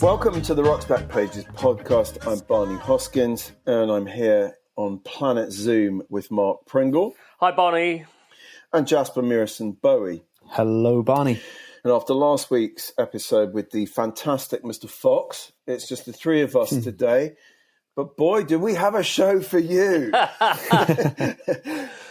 Welcome to the Rock's Back Pages podcast. I'm Barney Hoskins, and I'm here on Planet Zoom with Mark Pringle. Hi, Barney. And Jasper Mirison Bowie. Hello, Barney. And after last week's episode with the fantastic Mr. Fox, it's just the three of us today. But boy, do we have a show for you.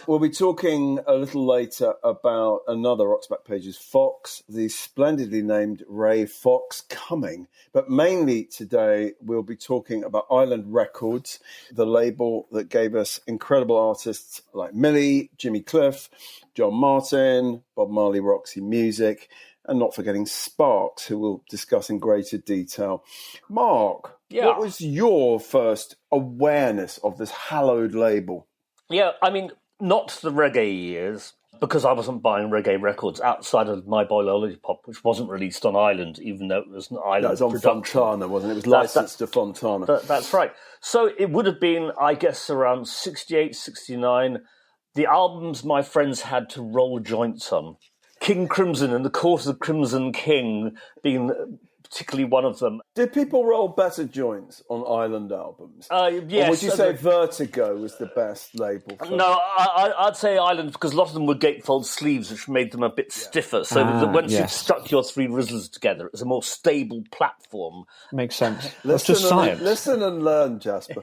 We'll be talking a little later about another Rock's Back Pages Fox, the splendidly named Ray Fox-Cumming. But mainly today, we'll be talking about Island Records, the label that gave us incredible artists like Millie, Jimmy Cliff, John Martin, Bob Marley, Roxy Music, and not forgetting Sparks, who we'll discuss in greater detail. Mark, what was your first awareness of this hallowed label? Yeah, I mean, not the reggae years, because I wasn't buying reggae records outside of My Boy Lollipop, which wasn't released on Island, even though it was an Island production. That was on Fontana, wasn't it? It was licensed to Fontana. That's right. So it would have been, I guess, around 68, 69. The albums my friends had to roll joints on. King Crimson and the Court of the Crimson King being particularly one of them. Did people roll better joints on Island albums? Yes. Or would you say Vertigo was the best label? No, I'd say Island, because a lot of them were gatefold sleeves, which made them a bit stiffer. So that once you stuck your three Rizzlers together, it was a more stable platform. Makes sense. Listen and learn, Jasper.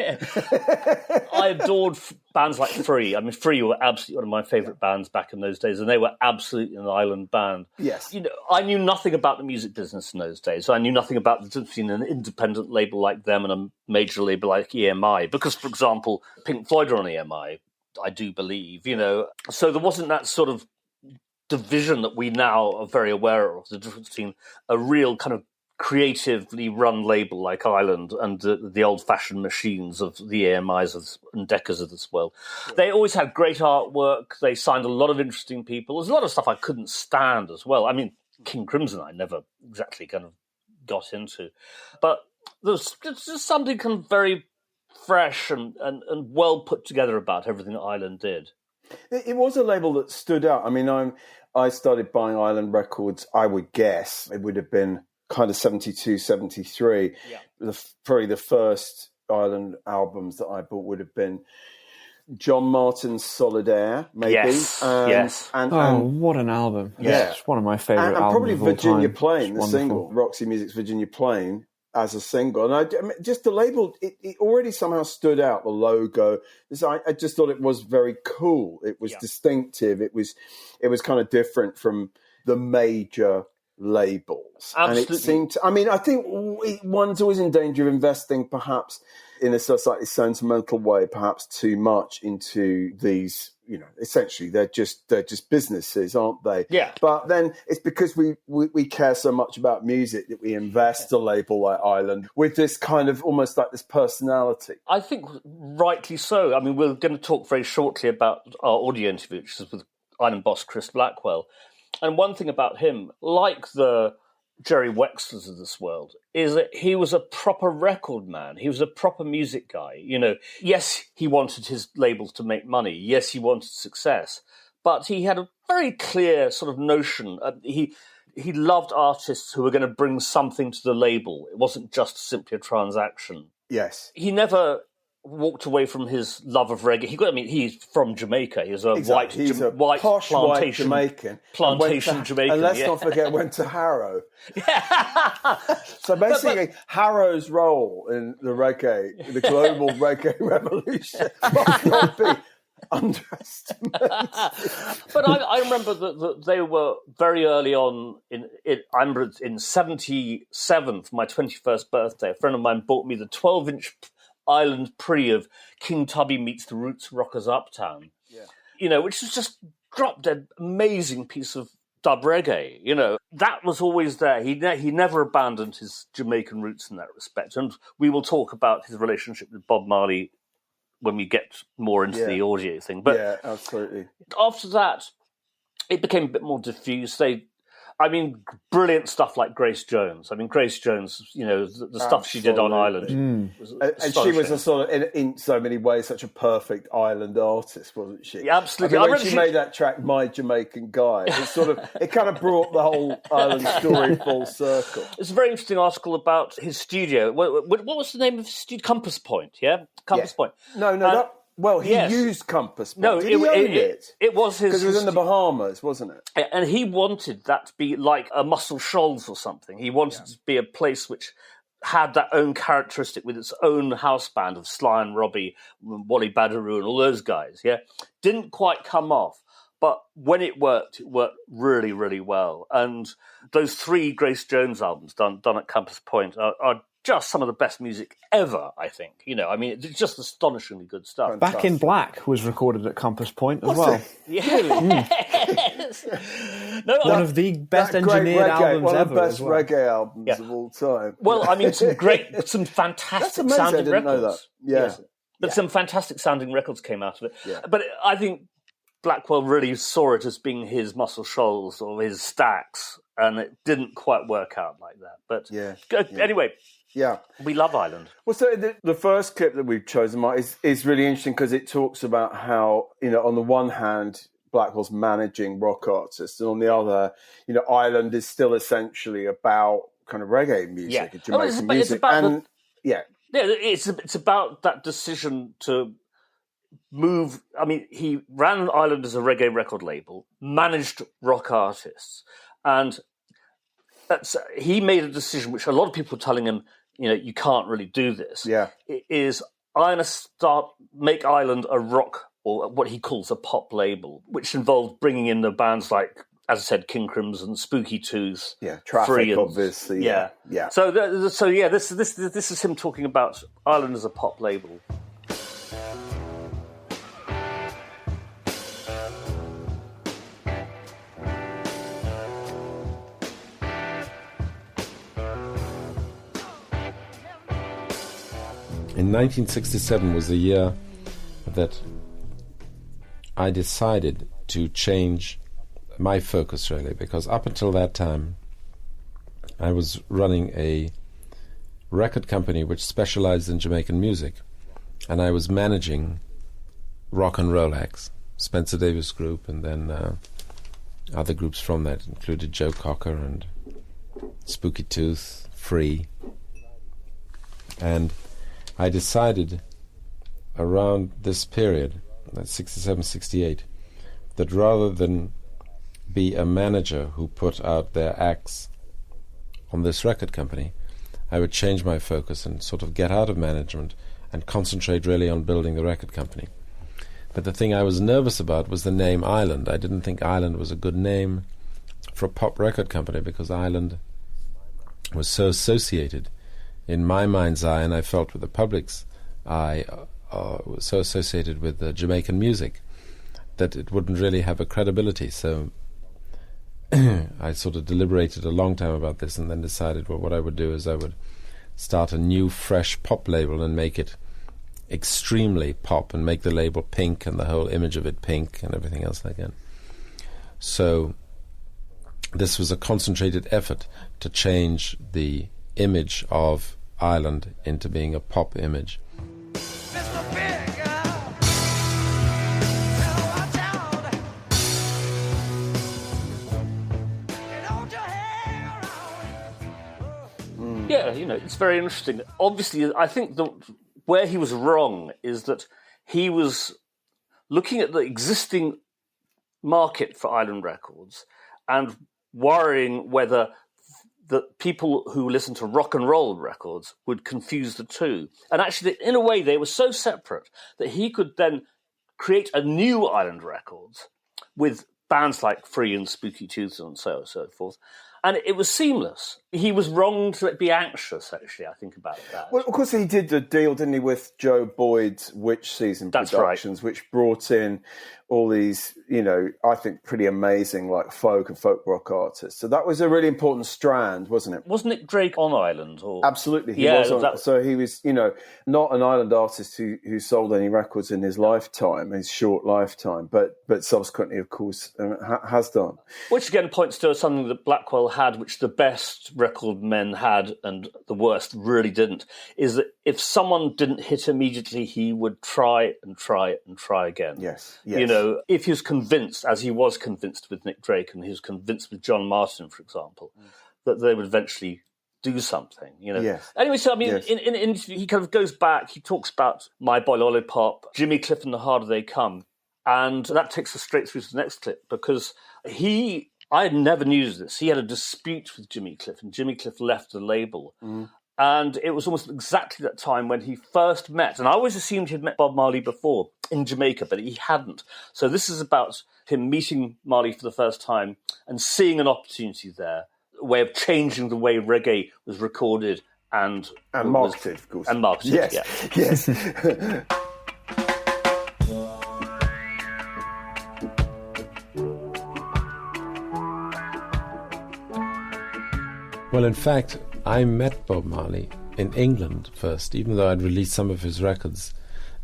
I adored bands like Free. I mean, Free were absolutely one of my favourite bands back in those days, and they were absolutely an Island band. Yes. You know, I knew nothing about the music business in those days. I knew nothing about the difference between an independent label like them and a major label like EMI. Because, for example, Pink Floyd are on EMI, I do believe, you know. So there wasn't that sort of division that we now are very aware of, the difference between a real kind of creatively run label like Island and the old-fashioned machines of the EMIs and Deccas of this world. They always had great artwork. They signed a lot of interesting people. There's a lot of stuff I couldn't stand as well. I mean, King Crimson I never exactly kind of got into. But there's just something kind of very fresh and well put together about everything that Island did. It was a label that stood out. I mean, I started buying Island records, I would guess. It would have been kind of 72, 73. Yeah. Probably the first Island albums that I bought would have been John Martin's Solidaire, maybe. Yes. And what an album. Yeah. It's one of my favourite albums. And probably of all Virginia time. Plain, the single. Roxy Music's Virginia Plain as a single. And I mean, just the label, it already somehow stood out, the logo. I just thought it was very cool. It was distinctive. It was kind of different from the major labels. Absolutely. And it seemed to, I mean, I think one's always in danger of investing perhaps in a slightly sentimental way, perhaps too much into these, you know, essentially they're just businesses, aren't they? Yeah. But then it's because we care so much about music that we invest a label like Island with this kind of almost like this personality. I think rightly so. I mean, we're going to talk very shortly about our audio interview, which is with Island boss Chris Blackwell. And one thing about him, like the Jerry Wexlers of this world, is that he was a proper record man. He was a proper music guy. You know, yes, he wanted his labels to make money. Yes, he wanted success. But he had a very clear sort of notion. He loved artists who were going to bring something to the label. It wasn't just simply a transaction. Yes. He never walked away from his love of reggae. He's from Jamaica. He's a white posh plantation, white Jamaican. Jamaican. And let's not forget, went to Harrow. So basically, Harrow's role in the global reggae revolution, must not be underestimated. But I remember that they were very early on. I remember in 77 for my 21st birthday, a friend of mine bought me the 12-inch Island pre of King Tubby Meets the Roots Rockers Uptown. Yeah. You know, which is just drop-dead amazing piece of dub reggae. You know, that was always there. He never abandoned his Jamaican roots in that respect. And we will talk about his relationship with Bob Marley when we get more into the audio thing. But yeah, absolutely. After that, it became a bit more diffuse. I mean, brilliant stuff like Grace Jones. I mean, Grace Jones, the stuff she did on Island. Was and she was a sort of, in so many ways, such a perfect island artist, wasn't she? Yeah, absolutely. I mean, when she made that track, My Jamaican Guy, it kind of brought the whole island story full circle. It's a very interesting article about his studio. What was the name of his studio? Compass Point, yeah? Compass Point. He used Compass Point. No, Did he own it? It was his... Because it was in the Bahamas, wasn't it? And he wanted that to be like a Muscle Shoals or something. He wanted it to be a place which had that own characteristic with its own house band of Sly and Robbie, Wally Badaroo and all those guys, yeah? Didn't quite come off. But when it worked really, really well. And those 3 Grace Jones albums done at Compass Point are just some of the best music ever, I think. I mean, it's just astonishingly good stuff. Fantastic. Back in Black was recorded at Compass Point as well. Yes. One of the best engineered albums one ever. One of the best as well. reggae albums of all time. Well, I mean, some fantastic sounding records. Know that. Yeah. Yes. But some fantastic sounding records came out of it. Yeah. But I think Blackwell really saw it as being his Muscle Shoals or his Stax, and it didn't quite work out like that. But anyway... Yeah, we love Island. Well, so the first clip that we've chosen, Mark, is really interesting because it talks about how, on the one hand, Blackwell's managing rock artists, and on the other, Island is still essentially about kind of reggae music, Jamaican music. It's about that decision to move. I mean, he ran Island as a reggae record label, managed rock artists, and he made a decision which a lot of people were telling him, you can't really do this. Yeah. Is I'm going to make Island a rock, or what he calls a pop label, which involved bringing in the bands like, as I said, King Crimson, Spooky Tooth, Traffic, obviously. Yeah. So this is him talking about Island as a pop label. In 1967 was the year that I decided to change my focus, really, because up until that time I was running a record company which specialized in Jamaican music, and I was managing rock and roll acts, Spencer Davis Group, and then other groups from that included Joe Cocker and Spooky Tooth, Free. And I decided around this period, that's 67, 68, that rather than be a manager who put out their acts on this record company, I would change my focus and sort of get out of management and concentrate really on building the record company. But the thing I was nervous about was the name Island. I didn't think Island was a good name for a pop record company because Island was so associated in my mind's eye, and I felt with the public's eye, was so associated with Jamaican music that it wouldn't really have a credibility. So I sort of deliberated a long time about this and then decided, well, what I would do is I would start a new, fresh pop label and make it extremely pop and make the label pink and the whole image of it pink and everything else like that. So this was a concentrated effort to change the image of Island into being a pop image. Yeah, it's very interesting. Obviously, I think where he was wrong is that he was looking at the existing market for Island Records and worrying whether the people who listen to rock and roll records would confuse the two. And actually, in a way, they were so separate that he could then create a new Island Records with bands like Free and Spooky Tooth and so forth. And it was seamless. He was wrong to be anxious, actually, I think, about that. Well, of course, he did the deal, didn't he, with Joe Boyd's Witch Season Productions, which brought in all these, I think pretty amazing like folk and folk rock artists. So that was a really important strand, wasn't it? Wasn't Nick Drake on Island? Or? Absolutely. He was on, so he was, not an Island artist who sold any records in his lifetime, his short lifetime, but subsequently, of course, has done. Which again points to something that Blackwell had, which the best record men had and the worst really didn't, is that if someone didn't hit immediately, he would try and try and try again. Yes. If he was convinced, as he was convinced with Nick Drake and he was convinced with John Martin, for example, that they would eventually do something, Yes. Anyway, so, Yes. in an interview, he kind of goes back, he talks about My Boy Lollipop, Jimmy Cliff and The Harder They Come, and that takes us straight through to the next clip, because I never knew this, he had a dispute with Jimmy Cliff, and Jimmy Cliff left the label. And it was almost exactly that time when he first met, and I always assumed he'd met Bob Marley before in Jamaica, but he hadn't. So this is about him meeting Marley for the first time and seeing an opportunity there, a way of changing the way reggae was recorded and marketed, of course. And marketed, yes. Yeah. Yes. Well, in fact, I met Bob Marley in England first, even though I'd released some of his records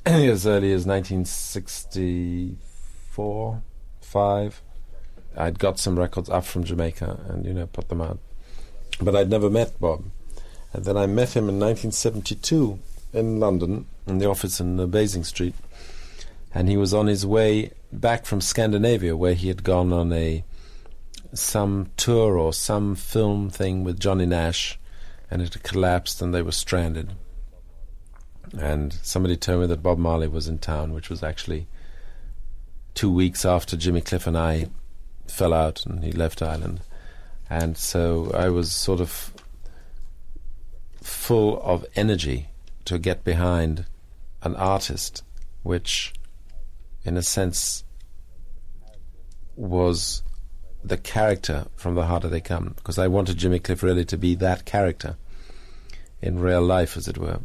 as early as 1964, 5. I'd got some records up from Jamaica and, put them out. But I'd never met Bob. And then I met him in 1972 in London, in the office in Basing Street. And he was on his way back from Scandinavia, where he had gone on some tour or some film thing with Johnny Nash, and it had collapsed and they were stranded. And somebody told me that Bob Marley was in town, which was actually 2 weeks after Jimmy Cliff and I fell out and he left Ireland. And so I was sort of full of energy to get behind an artist which, in a sense, was the character from The Harder They Come, because I wanted Jimmy Cliff really to be that character in real life, as it were.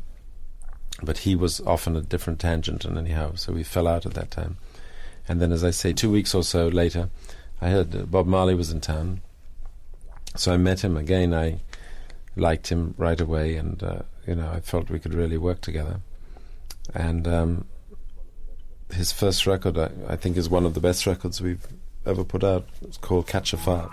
But he was off on a different tangent, and anyhow, so we fell out at that time. And then, as I say, 2 weeks or so later, I heard Bob Marley was in town. So I met him again. I liked him right away, and I felt we could really work together. And his first record, I think, is one of the best records we've ever put out. It's called Catch a Fire.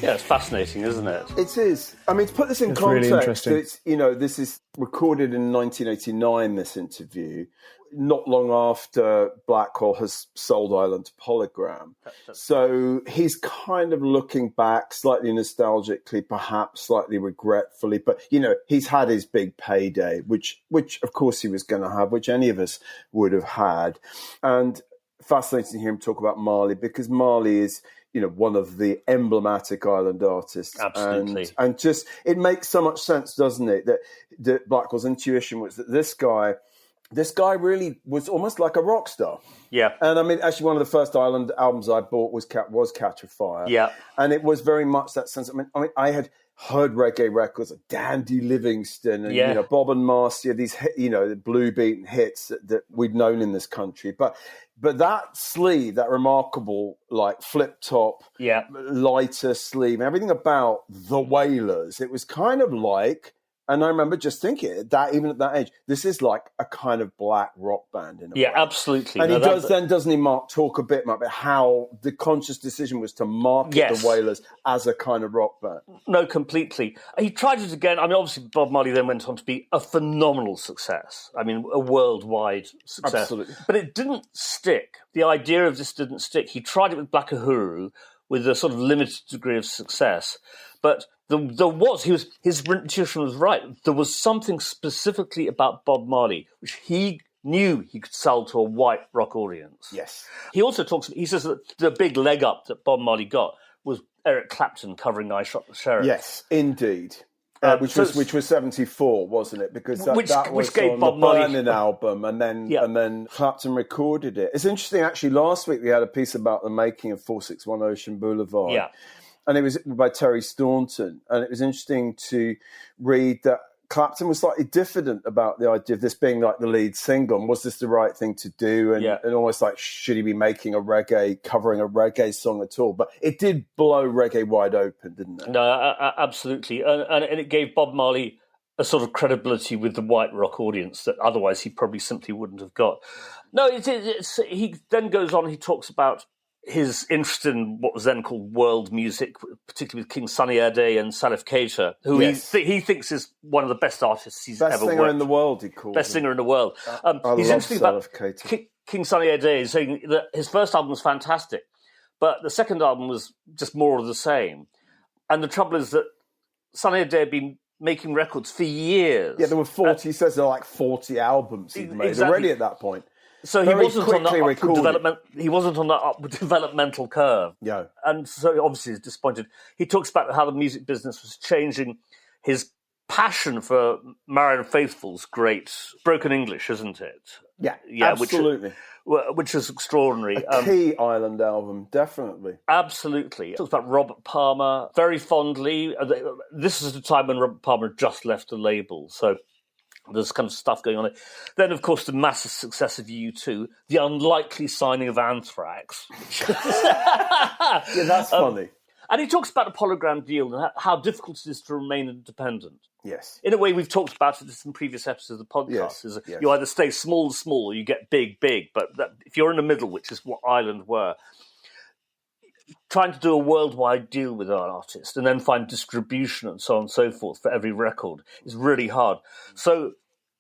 Yeah, it's fascinating, isn't it? It is. I mean, to put this in It's context, really interesting. it's, this is recorded in 1989, this interview, not long after Blackwell has sold Island to Polygram. So he's kind of looking back slightly nostalgically, perhaps slightly regretfully, but, he's had his big payday, which of course he was going to have, which any of us would have had. And fascinating to hear him talk about Marley, because Marley is, one of the emblematic Island artists. Absolutely. And just, it makes so much sense, doesn't it, that Blackwell's intuition was that this guy really was almost like a rock star. Yeah. And I mean, actually, one of the first Island albums I bought was Catch a Fire. Yeah. And it was very much that sense. I mean, I had heard reggae records like Dandy Livingston and, Bob and Marcia, these, the blue beat hits that we'd known in this country. But that sleeve, that remarkable, like, flip top, lighter sleeve, everything about the Wailers, it was kind of like, and I remember just thinking that even at that age, this is like a kind of black rock band in a way. Absolutely. And doesn't he, Mark, talk a bit about how the conscious decision was to market the Wailers as a kind of rock band? No, completely. He tried it again. I mean, obviously, Bob Marley then went on to be a phenomenal success. I mean, a worldwide success. Absolutely. But it didn't stick. The idea of this didn't stick. He tried it with Black Uhuru with a sort of limited degree of success. But his intuition was right. There was something specifically about Bob Marley which he knew he could sell to a white rock audience. Yes. He also he says that the big leg up that Bob Marley got was Eric Clapton covering I Shot the Sheriff. Yes, indeed. Which was 74, wasn't it? Because that was gave on Bob the Marley Burning album, and then Clapton recorded it. It's interesting, actually. Last week we had a piece about the making of 461 Ocean Boulevard. Yeah. and it was by Terry Staunton. And it was interesting to read that Clapton was slightly diffident about the idea of this being like the lead single. And was this the right thing to do? And almost like, should he be making covering a reggae song at all? But it did blow reggae wide open, didn't it? No, absolutely. And it gave Bob Marley a sort of credibility with the white rock audience that otherwise he probably simply wouldn't have got. No, he then goes on, he talks about his interest in what was then called world music, particularly with King Sunny Ade and Salif Keita, who he thinks is one of the best artists he's ever worked. Best singer in the world, he called Best singer in the world. I he's love interesting Salif about Keita. King Sunny Ade, saying that his first album was fantastic, but the second album was just more of the same. And the trouble is that Sunny Ade had been making records for years. Yeah, there were 40, he says there were like 40 albums he'd made already at that point. So he wasn't on that upward developmental curve. Yeah. And so obviously he's disappointed. He talks about how the music business was changing. His passion for Marianne Faithfull's great Broken English, isn't it? Yeah, absolutely. Which is extraordinary. A key island album, definitely. Absolutely. He talks about Robert Palmer very fondly. This is the time when Robert Palmer just left the label, so there's kind of stuff going on. Then, of course, the massive success of U2, the unlikely signing of Anthrax. Yeah, that's funny. And he talks about the Polygram deal and how difficult it is to remain independent. Yes. In a way, we've talked about it in previous episodes of the podcast. Yes. You either stay small, or you get big. But if you're in the middle, which is what Island were, trying to do a worldwide deal with an artist and then find distribution and so on and so forth for every record is really hard. So,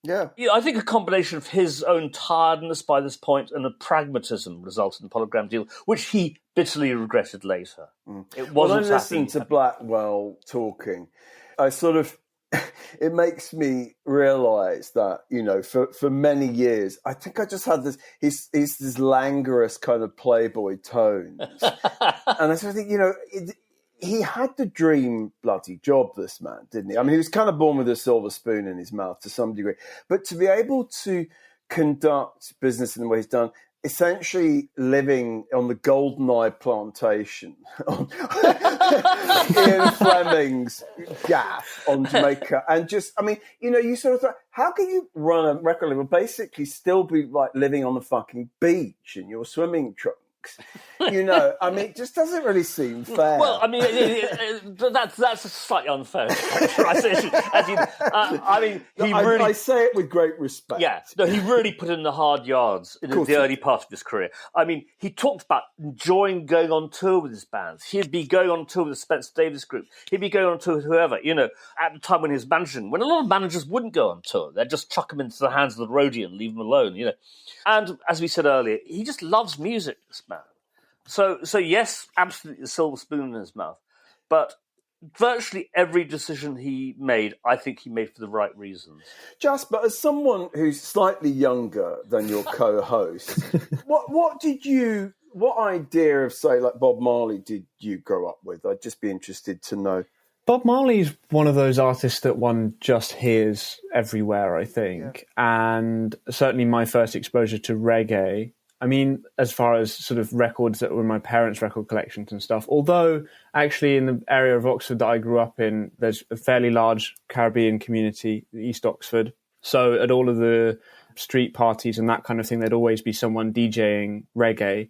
I think a combination of his own tiredness by this point and the pragmatism resulted in the Polygram deal, which he bitterly regretted later. It wasn't when I listen to Blackwell talking, I sort of, it makes me realise that, for many years, I think I just had this, he's this languorous kind of playboy tones. And I sort of think, he had the dream bloody job, this man, didn't he? I mean, he was kind of born with a silver spoon in his mouth to some degree. But to be able to conduct business in the way he's done, essentially living on the Goldeneye plantation Ian Fleming's gaff on Jamaica, and just, I mean, you sort of thought, how can you run a record label, basically still be like living on the fucking beach in your swimming trunks? I mean, it just doesn't really seem fair. Well, I mean, that's a slightly unfair characterization. I say it with great respect. Yeah, no, he really put in the hard yards in the early part of his career. I mean, he talked about enjoying going on tour with his bands. He'd be going on tour with the Spencer Davis Group. He'd be going on tour with whoever, at the time when he was managing, when a lot of managers wouldn't go on tour. They'd just chuck him into the hands of the roadie and leave him alone, And as we said earlier, he just loves music, this man. So yes, absolutely a silver spoon in his mouth. But virtually every decision he made, I think he made for the right reasons. Jasper, as someone who's slightly younger than your co-host, what idea of, say, like Bob Marley did you grow up with? I'd just be interested to know. Bob Marley's one of those artists that one just hears everywhere, I think. Yeah. And certainly my first exposure to reggae, I mean, as far as sort of records that were in my parents' record collections and stuff, although actually in the area of Oxford that I grew up in, there's a fairly large Caribbean community, East Oxford. So at all of the street parties and that kind of thing, there'd always be someone DJing reggae.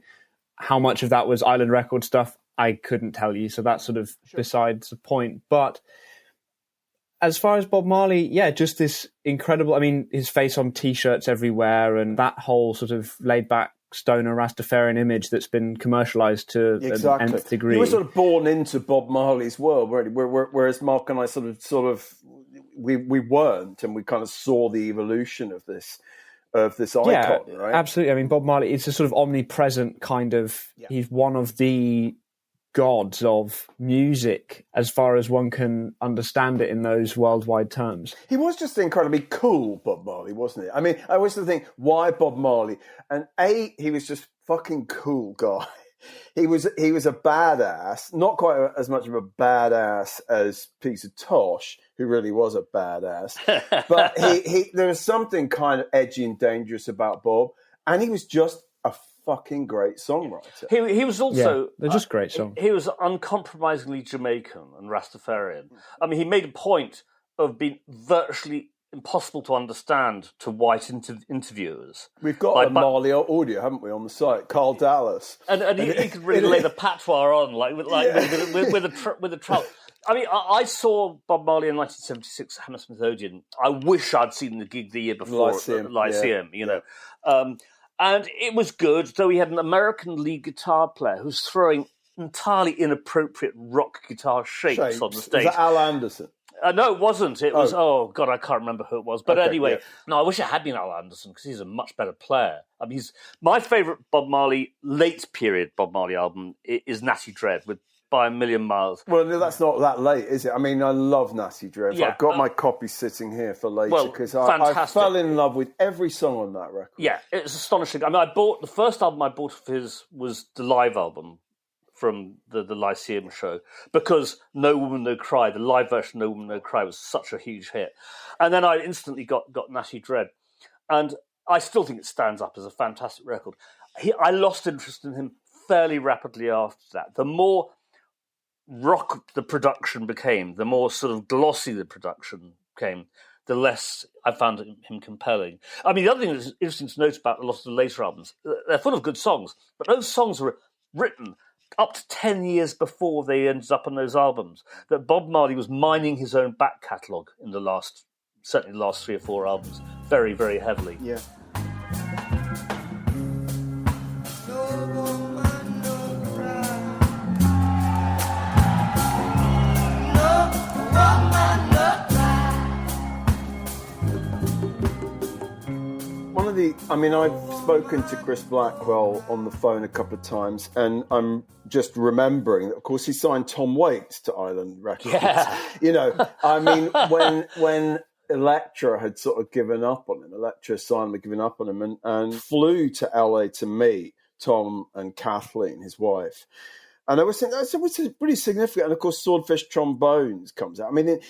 How much of that was island record stuff, I couldn't tell you. So that's sort of besides the point. But as far as Bob Marley, just this incredible, I mean, his face on T-shirts everywhere and that whole sort of laid-back stoner Rastafarian image that's been commercialised to an nth degree. You were sort of born into Bob Marley's world, really, whereas Mark and I sort of we weren't, and we kind of saw the evolution of this icon, right? Absolutely. I mean, Bob Marley is a sort of omnipresent kind of, he's one of the gods of music as far as one can understand it in those worldwide terms. He was just incredibly cool, Bob Marley, wasn't he? I mean, I always think, why Bob Marley? And he was just fucking cool guy. He was a badass, not quite as much of a badass as Peter Tosh, who really was a badass. But there was something kind of edgy and dangerous about Bob, and he was just a fucking great songwriter. He was also... they're just great songs. He was uncompromisingly Jamaican and Rastafarian. I mean, he made a point of being virtually impossible to understand to white interviewers. We've got a Marley audio, haven't we, on the site? Carl Dallas. And he could really lay the patois on, with a trowel. I mean, I saw Bob Marley in 1976 at Hammersmith Odeon. I wish I'd seen the gig the year before at the Lyceum, you know. And it was good, though he had an American lead guitar player who was throwing entirely inappropriate rock guitar shapes on the stage. Was that Al Anderson? No, it wasn't. It was, God, I can't remember who it was. But anyway, yeah. No, I wish it had been Al Anderson because he's a much better player. I mean, my favourite Bob Marley, late period Bob Marley album is Natty Dread with By a Million Miles. Well, that's not that late, is it? I mean, I love Natty Dread. Yeah, I've got my copy sitting here for later because I fell in love with every song on that record. Yeah, it's astonishing. I mean, the first album I bought of his was the live album from the Lyceum show, because No Woman No Cry, the live version of No Woman No Cry, was such a huge hit. And then I instantly got Natty Dread. And I still think it stands up as a fantastic record. I lost interest in him fairly rapidly after that. The more rock the production became, the more sort of glossy the production became, the less I found him compelling. I mean, the other thing that's interesting to note about a lot of the later albums, they're full of good songs, but those songs were written up to 10 years before they ended up on those albums, that Bob Marley was mining his own back catalogue in certainly the last 3 or 4 albums, very, very heavily. Yeah. I've spoken to Chris Blackwell on the phone a couple of times, and I'm just remembering that, of course, he signed Tom Waits to Island Records. Yeah. You know, I mean, when Elektra had sort of given up on him, Elektra signed had given up on him, and flew to LA to meet Tom and Kathleen, his wife. And I was thinking, that was pretty significant. And of course, Swordfish Trombones comes out. I mean,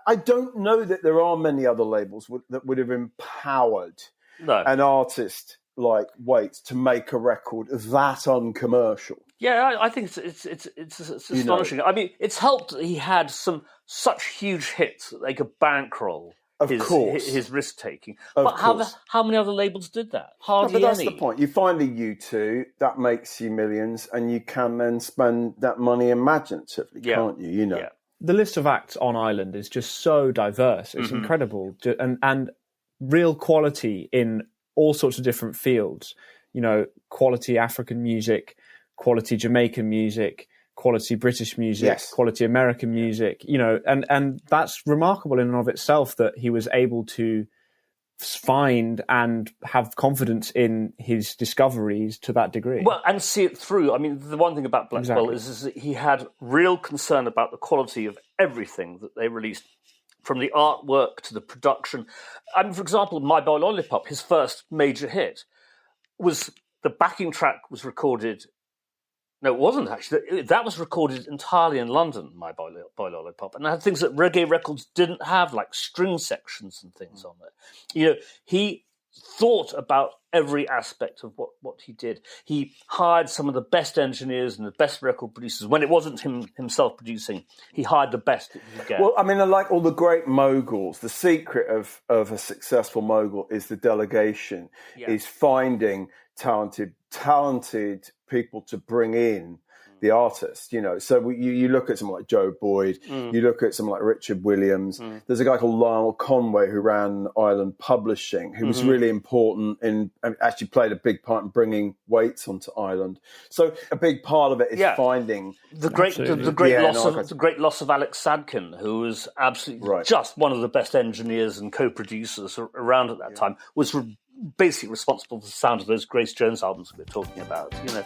I don't know that there are many other labels that would have empowered an artist like Waits to make a record that uncommercial. Yeah, I think it's astonishing. You know? I mean, it's helped that he had such huge hits that they could bankroll his risk taking. But how many other labels did that? Hardly any. But that's the point. You find a U2 that makes you millions, and you can then spend that money imaginatively, can't you? You know. Yeah. The list of acts on Island is just so diverse. It's incredible, and real quality in all sorts of different fields. You know, quality African music, quality Jamaican music, quality British music, quality American music. You know, and that's remarkable in and of itself that he was able to find and have confidence in his discoveries to that degree. Well, and see it through. I mean, the one thing about Blackwell is that he had real concern about the quality of everything that they released, from the artwork to the production. I mean, for example, My Boy Lollipop, his first major hit, was the backing track was recorded. No, it wasn't actually. That was recorded entirely in London, My Boy Lollipop. And it had things that reggae records didn't have, like string sections and things on it. You know, he thought about every aspect of what he did. He hired some of the best engineers and the best record producers. When it wasn't himself producing, he hired the best that he could get. Well, I mean, I like all the great moguls. The secret of a successful mogul is the delegation, is finding talented people to bring in the artist, you know. So you look at someone like Joe Boyd, you look at someone like Richard Williams. There's a guy called Lionel Conway who ran Island Publishing, who was really important and actually played a big part in bringing Waits onto Island. So a big part of it is finding the great loss of Alex Sadkin, who was absolutely just one of the best engineers and co-producers around at that time, was basically responsible for the sound of those Grace Jones albums we're talking about, you know.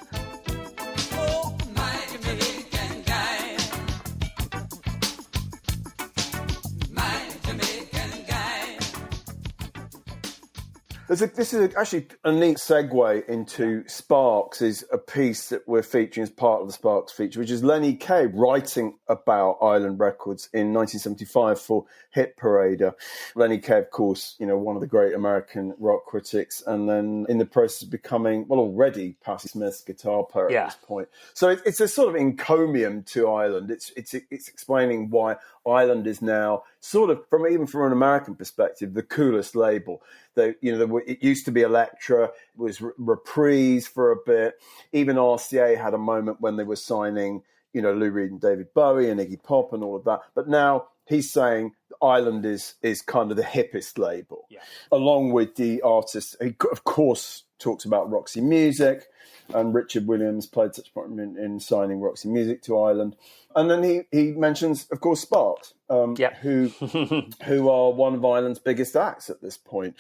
This is actually a neat segue into Sparks, is a piece that we're featuring as part of the Sparks feature, which is Lenny Kaye writing about Island Records in 1975 for Hit Parader. Lenny Kaye, of course, one of the great American rock critics, and then in the process of becoming, already Patti Smith's guitar player at this point. So it's a sort of encomium to Island. It's explaining why Island is now sort of, from an American perspective, the coolest label. It used to be Elektra, it was Reprise for a bit. Even RCA had a moment when they were signing, Lou Reed and David Bowie and Iggy Pop and all of that. But now he's saying Island is kind of the hippest label, along with the artists. He, of course, talks about Roxy Music, and Richard Williams played such a part in signing Roxy Music to Island. And then he mentions, of course, Sparks, who are one of Island's biggest acts at this point.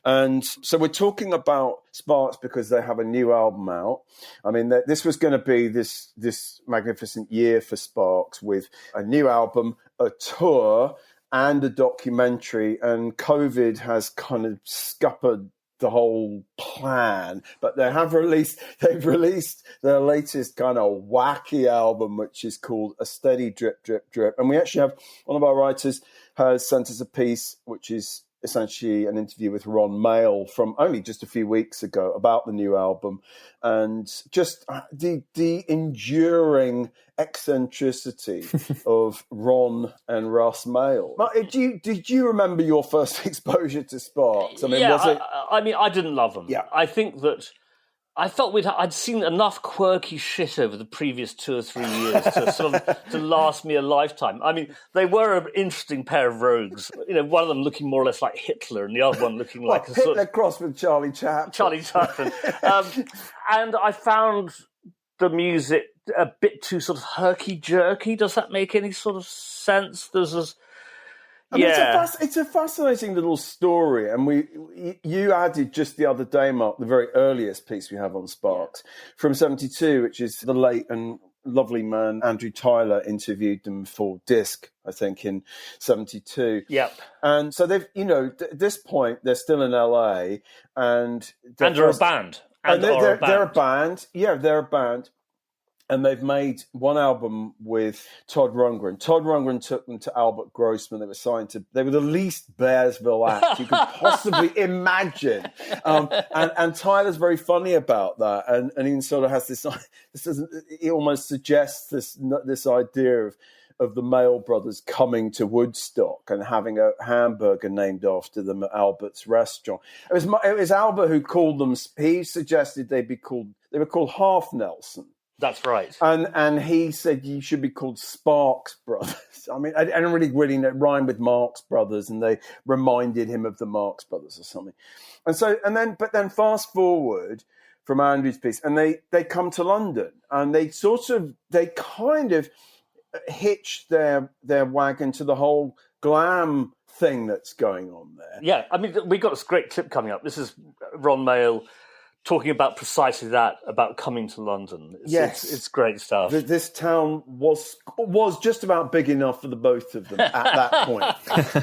And so we're talking about Sparks because they have a new album out. I mean, this was going to be this magnificent year for Sparks, with a new album, a tour, and a documentary. And COVID has kind of scuppered the whole plan, but they've released their latest kind of wacky album, which is called A Steady Drip Drip Drip. And we actually have one of our writers has sent us a piece which is essentially an interview with Ron Mael from only just a few weeks ago about the new album, and just the enduring eccentricity of Ron and Russ Mael. Did you remember your first exposure to Sparks? I mean, was it? I didn't love them. Yeah. I think that I felt I'd seen enough quirky shit over the previous 2 or 3 years to last me a lifetime. I mean, they were an interesting pair of rogues. One of them looking more or less like Hitler, and the other one looking like a Hitler crossed with Charlie Chaplin. And I found the music a bit too sort of herky-jerky. Does that make any sort of sense? It's a fascinating little story, and you added just the other day, Mark, the very earliest piece we have on Sparks from '72, which is the late and lovely man Andrew Tyler interviewed them for Disc, I think, in '72. Yep. And so they've, at this point, they're still in LA, and they're a band. They're a band. Yeah, they're a band. And they've made one album with Todd Rundgren. Todd Rundgren took them to Albert Grossman. They were the least Bearsville act you could possibly imagine. And Tyler's very funny about that. And he sort of has he almost suggests this idea of the Mael brothers coming to Woodstock and having a hamburger named after them at Albert's restaurant. It was Albert who called them. He suggested they were called Half Nelson. That's right. And he said you should be called Sparks Brothers. I mean, I don't really rhyme with Marx Brothers, and they reminded him of the Marx Brothers or something. But then fast forward from Andrew's piece, and they come to London, and they kind of hitch their wagon to the whole glam thing that's going on there. Yeah, I mean, we got this great clip coming up. This is Ron Mael talking about precisely that, about coming to London. It's great stuff. This town was just about big enough for the both of them at that point.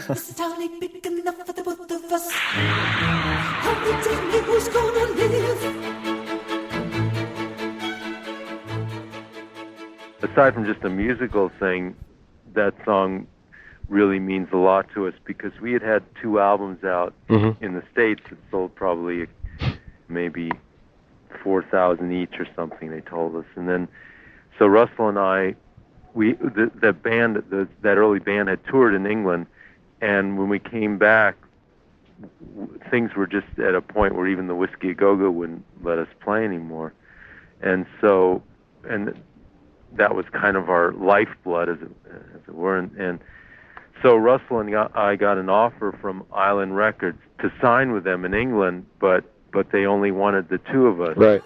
This town ain't big enough for the both of us. How you tell me who's gonna live? Aside from just a musical thing, that song really means a lot to us because we had 2 albums out in the States that sold probably maybe 4,000 each or something, they told us. And then, so Russell and I, that early band had toured in England, and when we came back, things were just at a point where even the Whiskey A Go-Go wouldn't let us play anymore. And so, and that was kind of our lifeblood, as it were. And so Russell and I got an offer from Island Records to sign with them in England, but they only wanted the 2 of us. Right.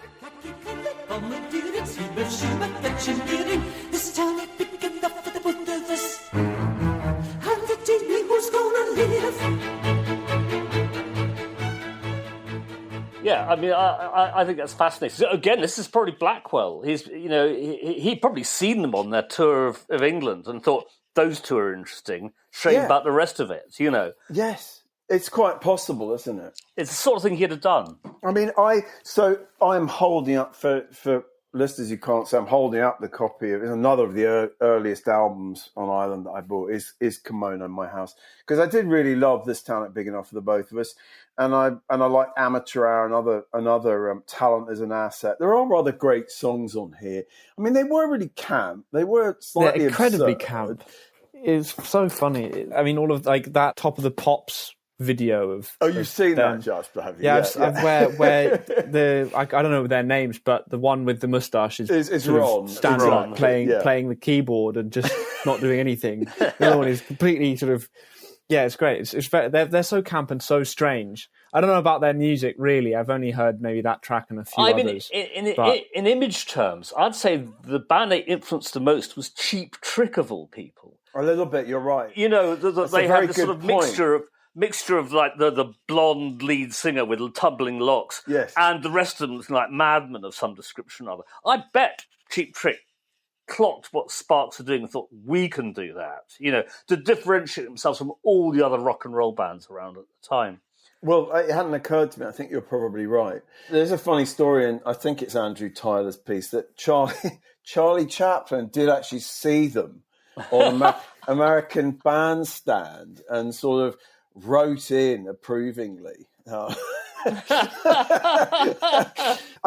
Yeah, I mean, I think that's fascinating. So again, this is probably Blackwell. He'd probably seen them on their tour of England and thought those 2 are interesting. Shame about the rest of it, Yes. It's quite possible, isn't it? It's the sort of thing he'd have done. I mean, I'm holding up for listeners who can't see. I'm holding up the copy of another of the earliest albums on Ireland that I bought is Kimono My House, because I did really love This Town Ain't Big Enough for the Both of Us, and I like Amateur Hour, another Talent is an Asset. There are rather great songs on here. I mean, they were really camp. They were slightly They're incredibly absurd. camp. It's so funny. I mean, all of like that Top of the Pops video of. Oh, you've seen them. that, Jasper, have you? Yeah, where the I don't know their names, but the one with the moustache is Ron. stands up playing the keyboard and just not doing anything. The other one is completely sort of. Yeah, it's great. It's they're so camp and so strange. I don't know about their music really. I've only heard maybe that track and a few others. In image terms, I'd say the band they influenced the most was Cheap Trick of all people. A little bit, you're right. You know, they had this sort of mixture of like the blonde lead singer with tumbling locks, yes, and the rest of them was like madmen of some description or other. I bet Cheap Trick clocked what Sparks are doing and thought, we can do that, you know, to differentiate themselves from all the other rock and roll bands around at the time. Well, it hadn't occurred to me. I think you're probably right. There's a funny story, and I think it's Andrew Tyler's piece, that Charlie Chaplin did actually see them on American Bandstand and sort of wrote in approvingly. I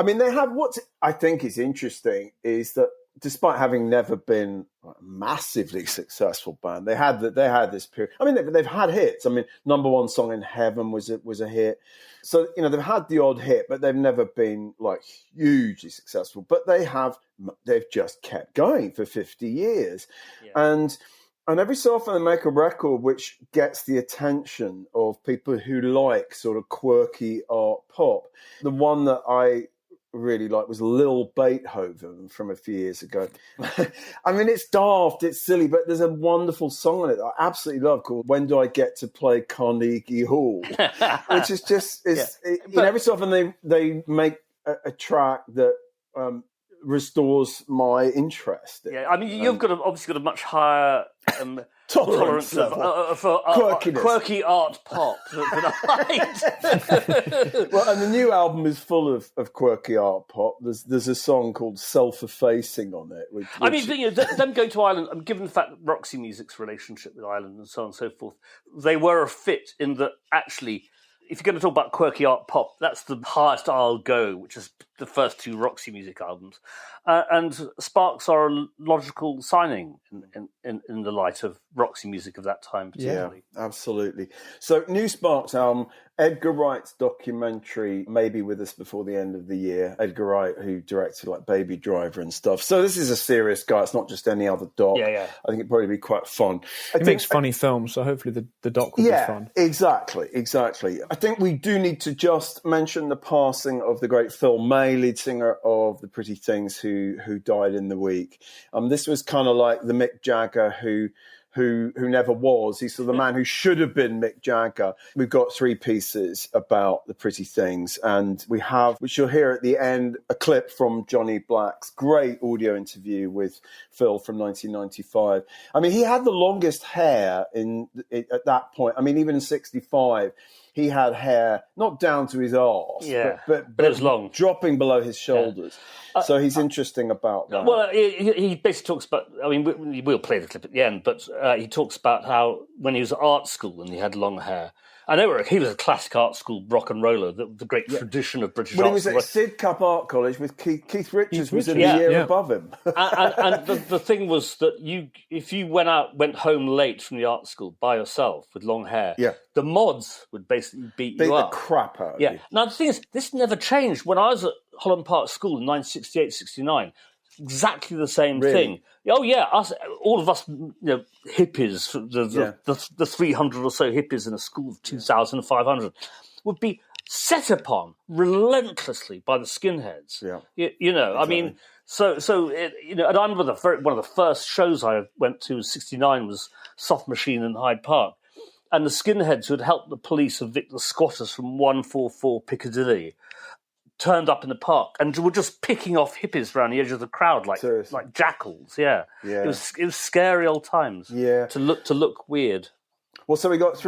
mean, they have what I think is interesting is that despite having never been a massively successful band, they had this period. I mean, they've had hits. I mean, Number One Song in Heaven was a hit. So, you know, they've had the odd hit, but they've never been like hugely successful. But they've just kept going for 50 years. Yeah. And every so often they make a record which gets the attention of people who like sort of quirky art pop. The one that I really like was Lil Beethoven from a few years ago. I mean, it's daft, it's silly, but there's a wonderful song on it that I absolutely love called When Do I Get to Play Carnegie Hall? Which is just, every so often they make a track that restores my interest. Yeah, I mean, you've obviously got a much higher tolerance for quirky art pop than I. Well, and the new album is full of quirky art pop. There's a song called Self-Effacing on it. Which, I mean, you know, them going to Ireland, given the fact that Roxy Music's relationship with Ireland and so on and so forth, they were a fit in that actually, if you're going to talk about quirky art pop, that's the highest I'll go, which is the first two Roxy Music albums. And Sparks are a logical signing in the light of Roxy Music of that time, particularly. Yeah, absolutely. So, new Sparks album, Edgar Wright's documentary may be with us before the end of the year. Edgar Wright, who directed like Baby Driver and stuff. So this is a serious guy. It's not just any other doc. Yeah. I think it'd probably be quite fun. He makes funny films, so hopefully the doc will be fun. Exactly. I think we do need to just mention the passing of the great Phil May, lead singer of The Pretty Things, who died in the week. This was kind of like the Mick Jagger who never was. He's sort of the man who should have been Mick Jagger. We've got 3 pieces about The Pretty Things, and we have, which you'll hear at the end, a clip from Johnny Black's great audio interview with Phil from 1995. I mean, he had the longest hair at that point. I mean, even in 65, he had hair not down to his arse, but it was long, dropping below his shoulders. So he's interesting about that. Well, he basically talks about, I mean, we'll play the clip at the end, but he talks about how when he was at art school and he had long hair, I know he was a classic art school rock and roller, the great tradition of British art. Well, he was at Sidcup Art College with Keith Richards was in the year above him. and the thing was that if you went home late from the art school by yourself with long hair, the mods would basically beat you up. Beat the crap out of you. Now, the thing is, this never changed. When I was at Holland Park School in 1968-69, exactly the same thing. Oh yeah, all of us, you know, hippies, the 300 or so hippies in a school of 2,500 would be set upon relentlessly by the skinheads. Yeah, you know, exactly. I mean, so you know, and I remember one of the first shows I went to in '69 was Soft Machine in Hyde Park, and the skinheads who had helped the police evict the squatters from 144 Piccadilly turned up in the park and were just picking off hippies around the edge of the crowd like jackals. Yeah. It was scary old times. Yeah, to look weird. Well, so we got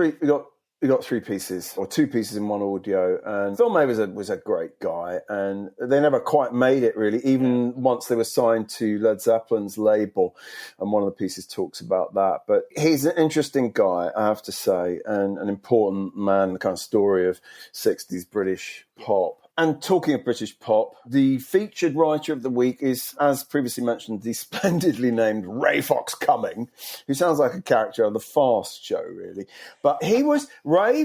We got 3 pieces, or 2 pieces in one audio, and Phil May was a great guy, and they never quite made it, really, even once they were signed to Led Zeppelin's label, and one of the pieces talks about that. But he's an interesting guy, I have to say, and an important man, the kind of story of 60s British pop. And talking of British pop, the featured writer of the week is, as previously mentioned, the splendidly named Ray Fox-Cumming, who sounds like a character on the Fast Show, really. But Ray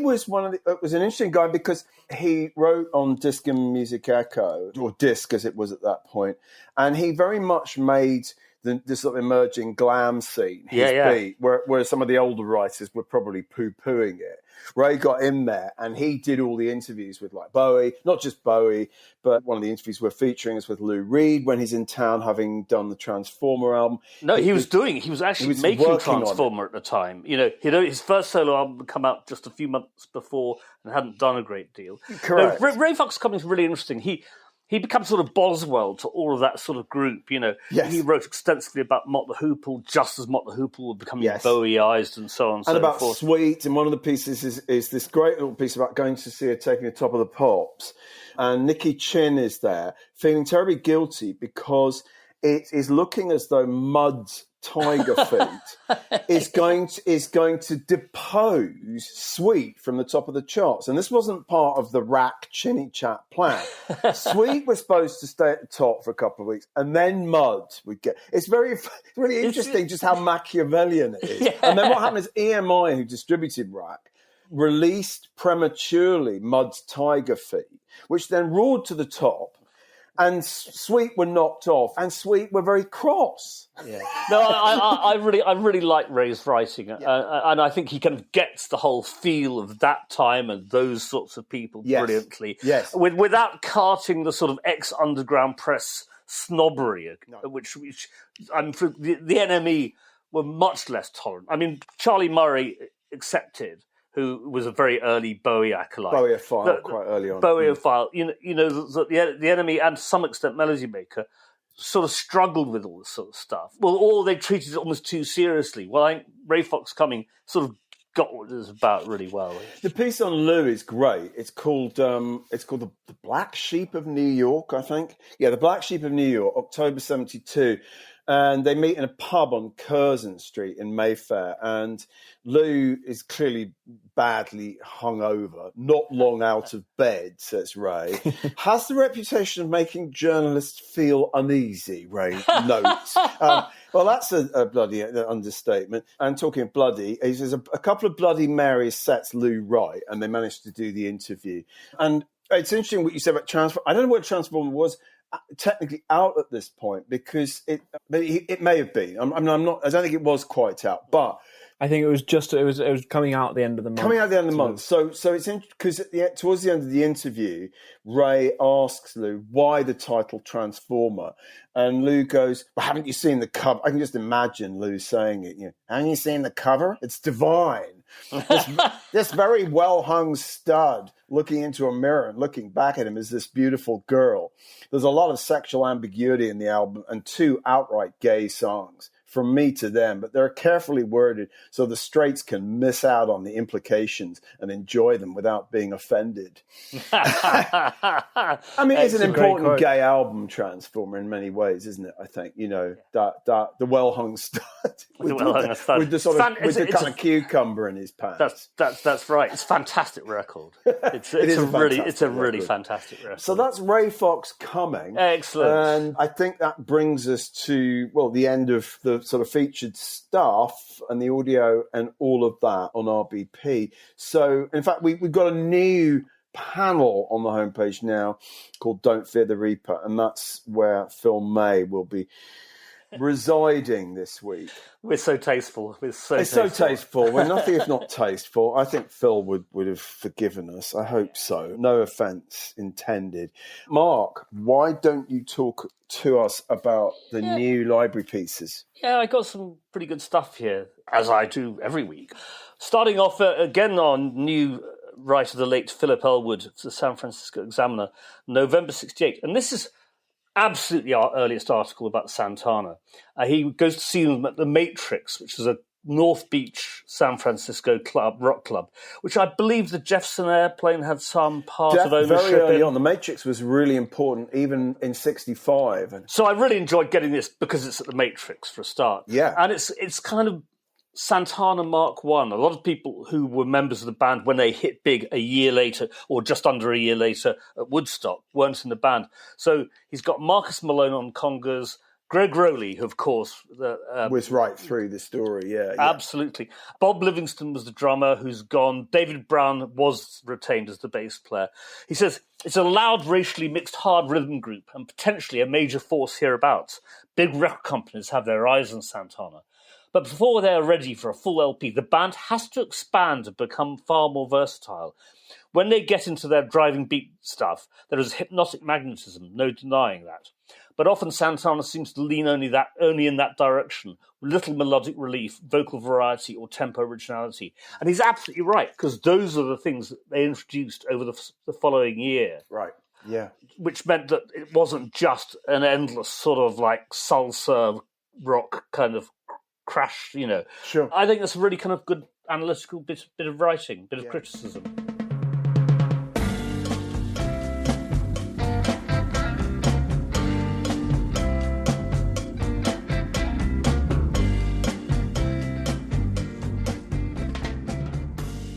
was was an interesting guy because he wrote on Disc and Music Echo, or Disc as it was at that point, and he very much made the sort of emerging glam scene his beat, where some of the older writers were probably poo-pooing it. Ray got in there and he did all the interviews with like Bowie, not just Bowie, but one of the interviews we're featuring is with Lou Reed when he's in town having done the Transformer album. No, he was actually making Transformer at the time. You know, his first solo album had come out just a few months before and hadn't done a great deal. Correct. No, Ray Fox-Cumming is really interesting. He becomes sort of Boswell to all of that sort of group, you know. Yes. He wrote extensively about Mott the Hoople, just as Mott the Hoople were becoming Bowie-ized and so on and so about forth. Sweet, and one of the pieces is this great little piece about going to see her taking the Top of the Pops. And Nicky Chin is there, feeling terribly guilty because it is looking as though Mud's Tiger Feet is going to depose Sweet from the top of the charts. And this wasn't part of the Rack Chinnichap plan. Sweet was supposed to stay at the top for a couple of weeks, and then Mud would get... It's really interesting just how Machiavellian it is. Yeah. And then what happened is EMI, who distributed Rack, released prematurely Mud's Tiger Feet, which then roared to the top. And Sweet were knocked off, and Sweet were very cross. Yeah. No, I really like Ray's writing, and I think he kind of gets the whole feel of that time and those sorts of people brilliantly. Yes. Without carting the sort of ex-underground press snobbery, which I mean, for the NME were much less tolerant. I mean, Charlie Murray accepted, who was a very early Bowie acolyte. Bowie-ophile, quite early on. Bowie-ophile. You know, the enemy and to some extent Melody Maker sort of struggled with all this sort of stuff. Well, or they treated it almost too seriously. Well, I think Ray Fox-Cumming sort of got what it was about really well. The piece on Lou is great. It's called the Black Sheep of New York, I think. Yeah, the Black Sheep of New York, October 1972. And they meet in a pub on Curzon Street in Mayfair. And Lou is clearly badly hungover, not long out of bed, says Ray. Has the reputation of making journalists feel uneasy, Ray notes. Well, that's a bloody understatement. And talking of bloody, he says a couple of Bloody Marys sets Lou right, and they managed to do the interview. And it's interesting what you said about Transformer. I don't know what Transformer was technically out at this point because it may have been. I don't think it was quite out, but I think it was coming out at the end of the month. So it's interesting because towards the end of the interview, Ray asks Lou why the title Transformer, and Lou goes, "Well, haven't you seen the cover?" I can just imagine Lou saying it. You know, haven't you seen the cover? It's divine. This very well hung stud looking into a mirror and looking back at him is this beautiful girl. There's a lot of sexual ambiguity in the album and 2 outright gay songs. From me to them, but they're carefully worded so the straights can miss out on the implications and enjoy them without being offended. I mean, it's an important gay album, Transformer, in many ways, isn't it? I think, you know, that the well-hung stud with the kind of cucumber in his pants. That's right. It's a fantastic record. It's a really fantastic record. So that's Ray Fox-Cumming. Excellent. And I think that brings us to the end of the sort of featured stuff and the audio and all of that on RBP. So, in fact, we've got a new panel on the homepage now called Don't Fear the Reaper, and that's where Phil May will be residing this week. We're so tasteful. It's so tasteful. We're nothing if not tasteful. I think Phil would have forgiven us. I hope so. No offence intended. Mark, why don't you talk to us about the new library pieces? Yeah, I got some pretty good stuff here, as I do every week. Starting off again on new writer, the late Philip Elwood, the San Francisco Examiner, November 1968. And this is absolutely our earliest article about Santana. He goes to see them at the Matrix, which is a North Beach, San Francisco rock club, which I believe the Jefferson Airplane had some part of ownership very early in. on. The Matrix was really important, even in '65. So I really enjoyed getting this because it's at the Matrix for a start. Yeah. And it's kind of Santana Mark One. A lot of people who were members of the band when they hit big a year later or just under a year later at Woodstock weren't in the band. So he's got Marcus Malone on congas, Greg Rowley, who of course was right through the story, yeah. Absolutely. Bob Livingston was the drummer who's gone. David Brown was retained as the bass player. He says, it's a loud, racially mixed hard rhythm group and potentially a major force hereabouts. Big record companies have their eyes on Santana. But before they are ready for a full LP, the band has to expand and become far more versatile. When they get into their driving beat stuff, there is hypnotic magnetism, no denying that. But often Santana seems to lean only in that direction, with little melodic relief, vocal variety, or tempo originality. And he's absolutely right, because those are the things that they introduced over the following year. Right, yeah. Which meant that it wasn't just an endless sort of like salsa rock kind of crash, you know. Sure. I think that's a really kind of good analytical bit of writing, bit of criticism.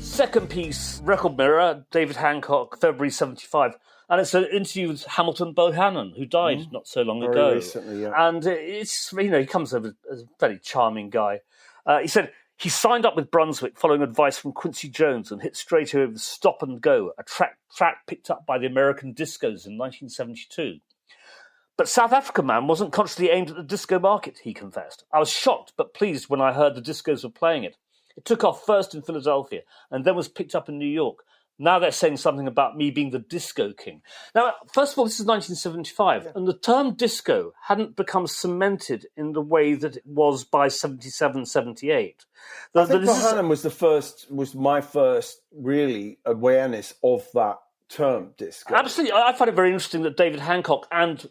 Second piece, Record Mirror, David Hancock, February 75. And it's an interview with Hamilton Bohannon, who died not so long ago. Very recently, yeah. And it's, you know, he comes over as a very charming guy. He said he signed up with Brunswick following advice from Quincy Jones and hit straight over with Stop and Go, a track picked up by the American Discos in 1972. But South Africa Man wasn't consciously aimed at the disco market, he confessed. I was shocked but pleased when I heard the discos were playing it. It took off first in Philadelphia and then was picked up in New York. Now they're saying something about me being the disco king. Now, first of all, this is 1975, and the term disco hadn't become cemented in the way that it was by 77, 78. I think Bohannon was my first really awareness of that term, disco. Absolutely. I find it very interesting that David Hancock and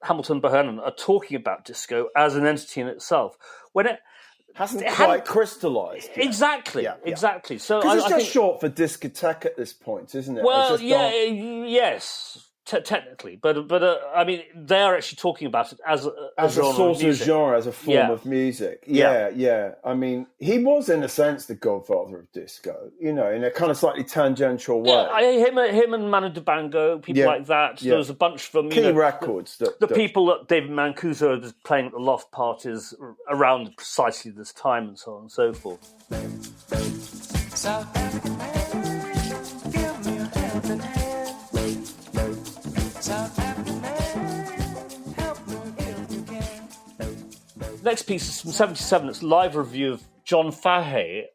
Hamilton Bohannon are talking about disco as an entity in itself, when it hasn't quite crystallised yet. Exactly, exactly. So it's just short for discotheque at this point, isn't it? Well, yes, technically, but I mean, they are actually talking about it as a sort of genre, as a form of music. Yeah. I mean, he was in a sense the godfather of disco, you know, in a kind of slightly tangential way. Yeah, him and Manu Dibango, people like that. There was a bunch from key records. The people that David Mancuso was playing at the loft parties around precisely this time, and so on and so forth. South African man, give me a helping hand. South African man, help me if you can. Next piece is from 77. It's a live review of John Fahey.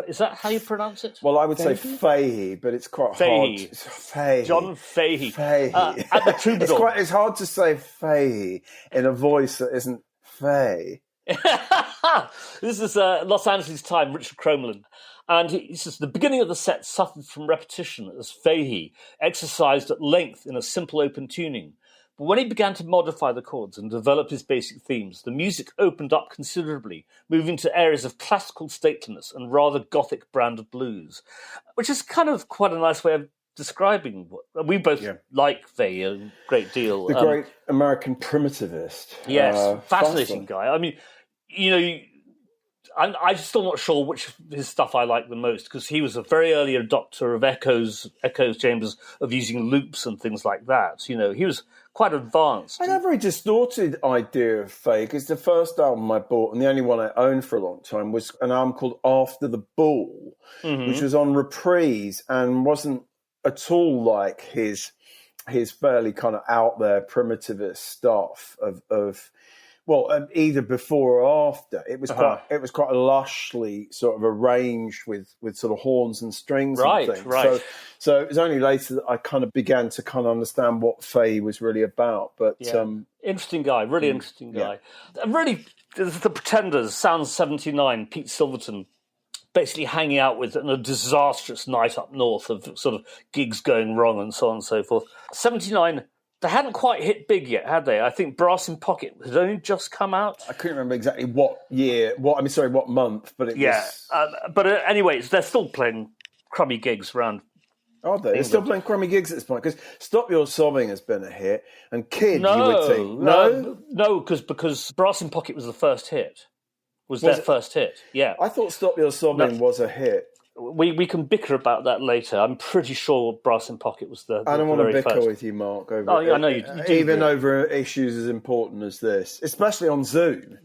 Is that how you pronounce it? Well, I would say Fahey, but it's quite hard. Fahey. John Fahey. Fahey. At the Troubadour. It's hard to say Fahey in a voice that isn't Fahey. This is Los Angeles Time, Richard Cromelin. And he says, the beginning of the set suffered from repetition as Fahey exercised at length in a simple open tuning. But when he began to modify the chords and develop his basic themes, the music opened up considerably, moving to areas of classical stateliness and rather gothic brand of blues, which is kind of quite a nice way of describing what we both like Fahey a great deal. The great American primitivist. Yes, fascinating guy. I mean, you know, I'm still not sure which of his stuff I like the most, because he was a very early adopter of echo chambers, of using loops and things like that. You know, he was quite advanced. I had a very distorted idea of Fahey, because the first album I bought, and the only one I owned for a long time, was an album called After the Ball, which was on Reprise and wasn't at all like his fairly kind of out there primitivist stuff of well, either before or after. It was quite lushly sort of arranged with sort of horns and strings and things. Right. So it was only later that I kind of began to kind of understand what Fahey was really about. But interesting guy, really interesting guy. Really, the Pretenders, Sounds 79, Pete Silverton, basically hanging out with in a disastrous night up north of sort of gigs going wrong and so on and so forth. 79, They hadn't quite hit big yet, had they? I think Brass in Pocket had only just come out. I couldn't remember exactly what month, but it was... But anyways, they're still playing crummy gigs around. Are they? They're still playing crummy gigs at this point? Because Stop Your Sobbing has been a hit, and Kid, you would think. No, because Brass in Pocket was the first hit. Was their first hit, yeah. I thought Stop Your Sobbing was a hit. We can bicker about that later. I'm pretty sure Brass in Pocket was the I don't want to bicker first. with you, Mark. Over I know you do. Even over issues as important as this, especially on Zoom.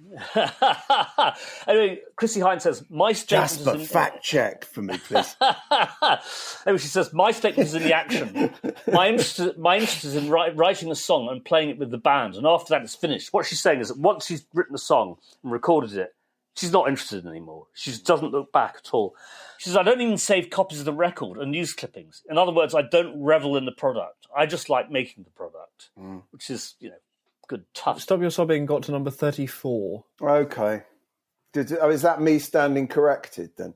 Anyway, Chrissy Hines says, my statement Jasper, fact check for me, please. Anyway, she says, my statement is in the action. My interest is in writing a song and playing it with the band, and after that it's finished. What she's saying is that once she's written a song and recorded it, she's not interested anymore. She doesn't look back at all. She says, I don't even save copies of the record and news clippings. In other words, I don't revel in the product. I just like making the product, which is, good, tough. Stop Your Sobbing got to number 34. Okay. Is that me standing corrected then?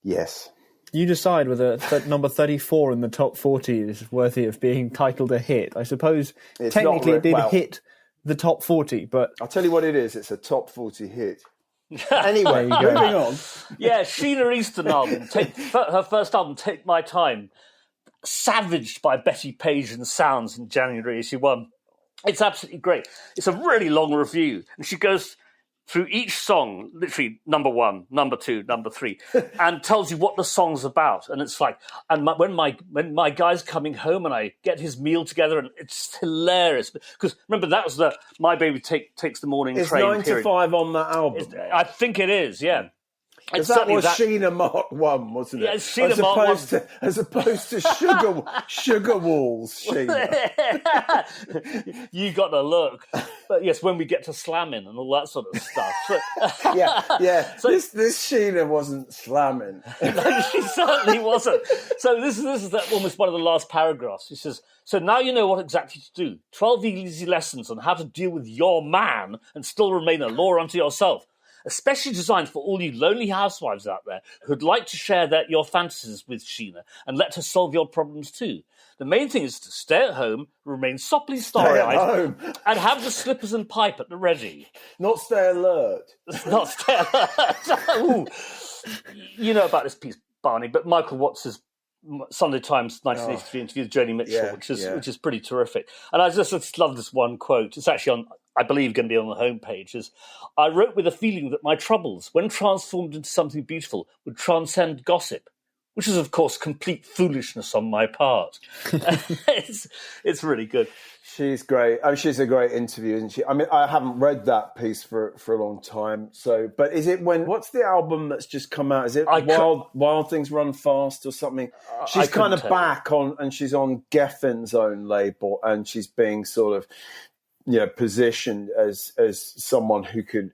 Yes. You decide whether number 34 in the top 40 is worthy of being titled a hit. I suppose technically it did hit the top 40, but... I'll tell you what it is. It's a top 40 hit. Anyway, moving on. Yeah, Sheena Easton album, her first album, Take My Time, savaged by Betty Page and Sounds in January '81. It's absolutely great. It's a really long review, and she goes through each song, literally number 1, number 2, number 3, and tells you what the song's about. And it's like, when my guy's coming home and I get his meal together, and it's hilarious. Because remember, that was My Baby Takes the Morning Train. It's 9 to 5 on that album. I think it is, yeah. Because that was Sheena Mark 1, wasn't it? Yeah, Sheena Mark 1. As opposed to Sugar Walls, Sheena. You got to look. But yes, when we get to slamming and all that sort of stuff. yeah. So, this Sheena wasn't slamming. No, she certainly wasn't. So this is almost one of the last paragraphs. She says, so now you know what exactly to do. 12 easy lessons on how to deal with your man and still remain a law unto yourself. Especially designed for all you lonely housewives out there who'd like to share your fantasies with Sheena and let her solve your problems too. The main thing is to stay at home, remain soppily starry-eyed, and have the slippers and pipe at the ready. Not stay alert. Not stay alert. Ooh. You know about this piece, Barney, but Michael Watts' Sunday Times 1983 interview with Joni Mitchell, which is pretty terrific. And I just love this one quote. It's actually I believe, going to be on the homepage, is, I wrote with a feeling that my troubles, when transformed into something beautiful, would transcend gossip, which is, of course, complete foolishness on my part. It's really good. She's great. I mean, she's a great interview, isn't she? I mean, I haven't read that piece for a long time. So, but is it what's the album that's just come out? Is it Wild Things Run Fast or something? She's kind of back on, and she's on Geffen's own label, and she's being sort of, positioned as someone who could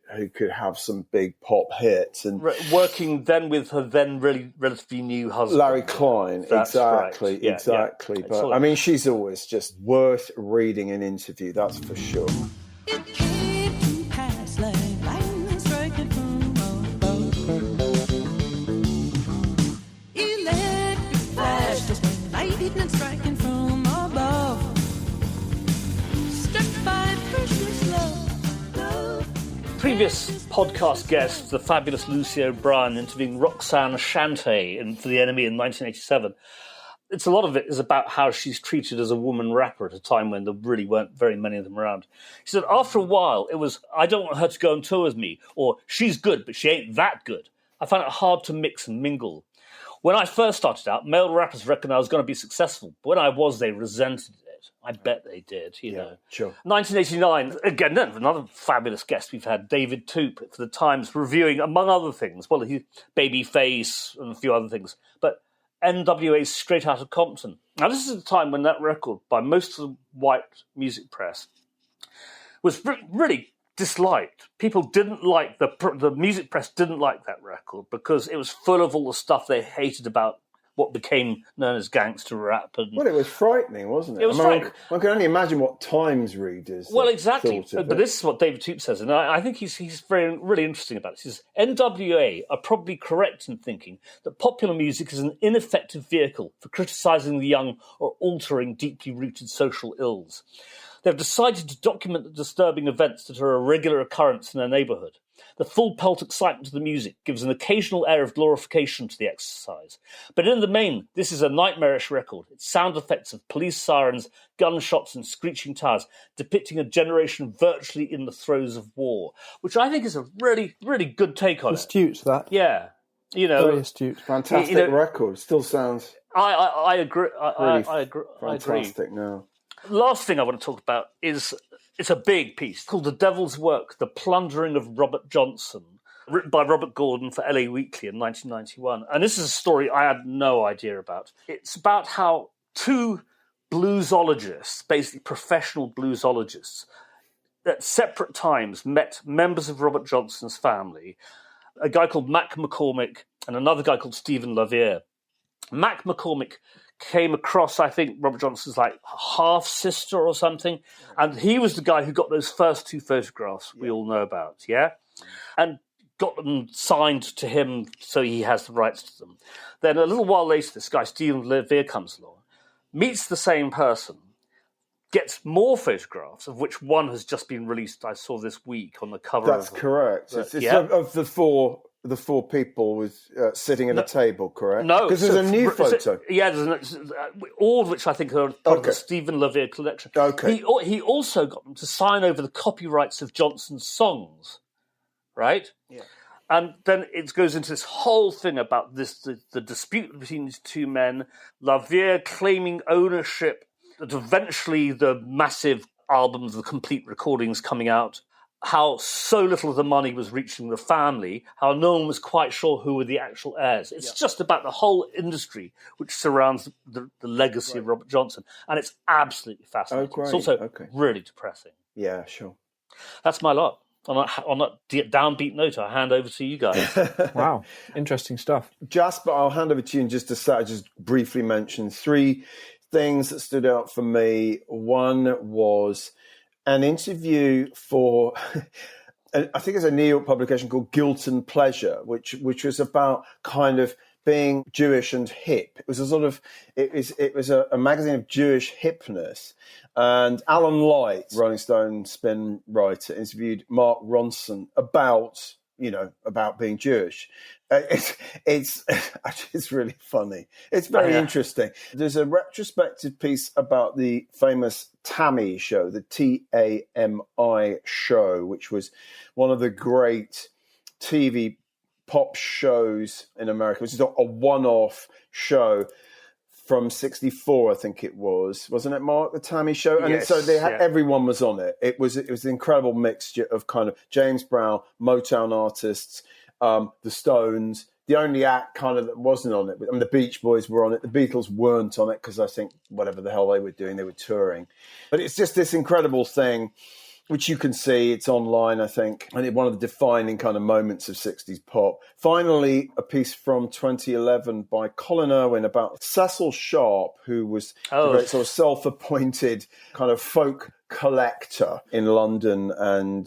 have some big pop hits, and working then with her then really relatively new husband, Larry Klein. That's exactly. Yeah. But I mean, she's always just worth reading an interview. That's for sure. It came to pass like lightning striking from above. Electric flash just like lightning striking from above. Struck by precious love. Previous podcast guest, the fabulous Lucy O'Brien, interviewing Roxanne Shante for The Enemy in 1987. A lot of it is about how she's treated as a woman rapper at a time when there really weren't very many of them around. She said, after a while, it was, I don't want her to go on tour with me, or she's good, but she ain't that good. I found it hard to mix and mingle. When I first started out, male rappers reckoned I was going to be successful, but when I was, they resented it. I bet they did, you know. Sure. 1989, again, another fabulous guest we've had, David Toop, for The Times, reviewing, among other things, Babyface and a few other things, but NWA's Straight Outta Compton. Now, this is a time when that record, by most of the white music press, was really disliked. People didn't like, the music press didn't like that record because it was full of all the stuff they hated about what became known as gangster rap. And Well, it was frightening, wasn't it? It was frightening. One can only imagine what Times readers well, exactly. thought of But it. this is what David Toop says, and I think he's really interesting about this. He says, NWA are probably correct in thinking that popular music is an ineffective vehicle for criticising the young or altering deeply rooted social ills. They've decided to document the disturbing events that are a regular occurrence in their neighbourhood. The full pelt excitement of the music gives an occasional air of glorification to the exercise. But in the main, this is a nightmarish record. Its sound effects of police sirens, gunshots and screeching tires, depicting a generation virtually in the throes of war, which I think is a really, really good take on it. Astute, that. Yeah. You know, Very astute. Fantastic record. Still sounds I agree. really I agree. fantastic now. Last thing I want to talk about is it's a big piece called The Devil's Work, The Plundering of Robert Johnson, written by Robert Gordon for LA Weekly in 1991. And this is a story I had no idea about. It's about how two bluesologists, basically professional bluesologists, at separate times met members of Robert Johnson's family, a guy called Mac McCormick and another guy called Stephen LaVere. Mac McCormick came across, I think, Robert Johnson's like half-sister or something, and he was the guy who got those first two photographs we all know about, yeah? And got them signed to him so he has the rights to them. Then a little while later, this guy, Stephen LaVere, comes along, meets the same person, gets more photographs, of which one has just been released, I saw this week on the cover. That's correct. It's of the four people with sitting at a table, correct? No, because there's a new photo. All of which I think are part of the Stephen LaVere collection. Okay. He also got them to sign over the copyrights of Johnson's songs, right? Yeah. And then it goes into this whole thing about the dispute between these two men, LaVere claiming ownership, that eventually the massive albums, the complete recordings coming out, how so little of the money was reaching the family, how no one was quite sure who were the actual heirs. It's just about the whole industry which surrounds the legacy of Robert Johnson. And it's absolutely fascinating. Oh, great. It's also really depressing. Yeah, sure. That's my lot. On that downbeat note, I'll hand over to you guys. Wow, interesting stuff. Jasper, I'll hand over to you in just a sec. I just briefly mention three things that stood out for me. One was an interview for, I think it's a New York publication called Guilt and Pleasure, which was about kind of being Jewish and hip. It was a sort of, it was a magazine of Jewish hipness. And Alan Light, Rolling Stone spin writer, interviewed Mark Ronson about being Jewish. It's really funny. It's very interesting. There's a retrospective piece about the famous Tammy show, the TAMI show, which was one of the great TV pop shows in America, which is a one-off show from 1964, I think it was. Wasn't it, Mark, the Tammy show? And yes, so they had, everyone was on it. It was an incredible mixture of kind of James Brown, Motown artists, the Stones. The only act kind of that wasn't on it, I mean, the Beach Boys were on it. The Beatles weren't on it because I think whatever the hell they were doing, they were touring. But it's just this incredible thing, which you can see. It's online, I think, and it's one of the defining kind of moments of 60s pop. Finally, a piece from 2011 by Colin Irwin about Cecil Sharp, who was a great sort of self-appointed kind of folk collector in London and,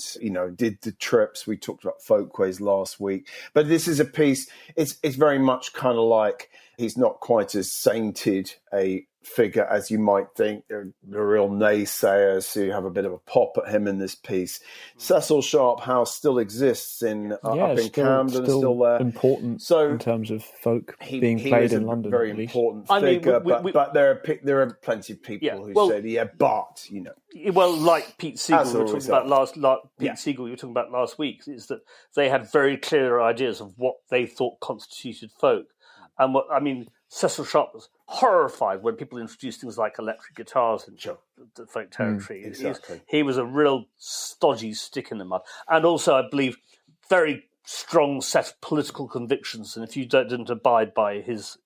did the trips. We talked about Folkways last week. But this is a piece, it's very much kind of like, he's not quite as sainted a figure as you might think. They're real naysayers who have a bit of a pop at him in this piece. Cecil Sharp House still exists up in Camden, still there. Important in terms of folk being played in London. Very important figure, but there are plenty of people who say, but. Well, like Pete Segal, we were talking about Segal, we were talking about last week, is that they had very clear ideas of what they thought constituted folk. And Cecil Sharp was horrified when people introduced things like electric guitars into the folk territory. Exactly. He was a real stodgy stick in the mud. And also, I believe, very strong set of political convictions, and if you didn't abide by his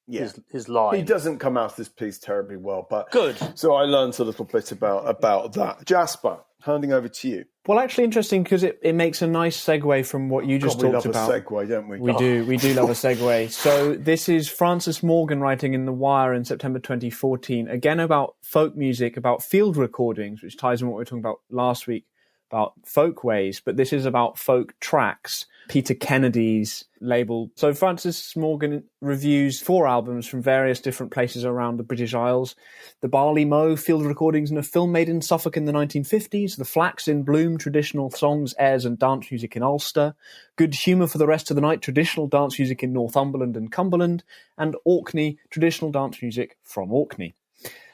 line, he doesn't come out of this piece terribly well. But good. So I learned a little bit about that. Jasper, handing over to you. Well, actually interesting because it makes a nice segue from what you just talked about. We love a segue, don't we? We do love a segue. So this is Francis Morgan writing in The Wire in September 2014, again about folk music, about field recordings, which ties in what we were talking about last week, about folkways, but this is about folk tracks, Peter Kennedy's label. So Francis Morgan reviews 4 albums from various different places around the British Isles. The Barley Mow, field recordings in a film made in Suffolk in the 1950s. The Flax in Bloom, traditional songs, airs and dance music in Ulster. Good Humour for the Rest of the Night, traditional dance music in Northumberland and Cumberland. And Orkney, traditional dance music from Orkney.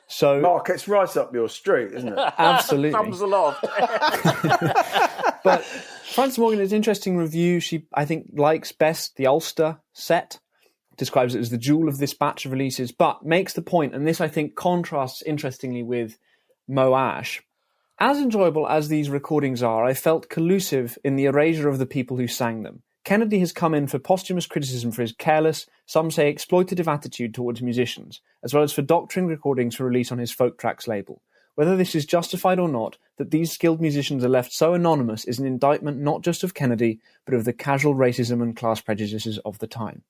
So, Mark, it's right up your street, isn't it? Absolutely. Thumbs aloft. But Frances Morgan is an interesting review. She, I think, likes best the Ulster set, describes it as the jewel of this batch of releases, but makes the point, and this, I think, contrasts interestingly with Moash. As enjoyable as these recordings are, I felt collusive in the erasure of the people who sang them. Kennedy has come in for posthumous criticism for his careless, some say exploitative attitude towards musicians, as well as for doctoring recordings for release on his Folk Tracks label. Whether this is justified or not, that these skilled musicians are left so anonymous is an indictment not just of Kennedy, but of the casual racism and class prejudices of the time.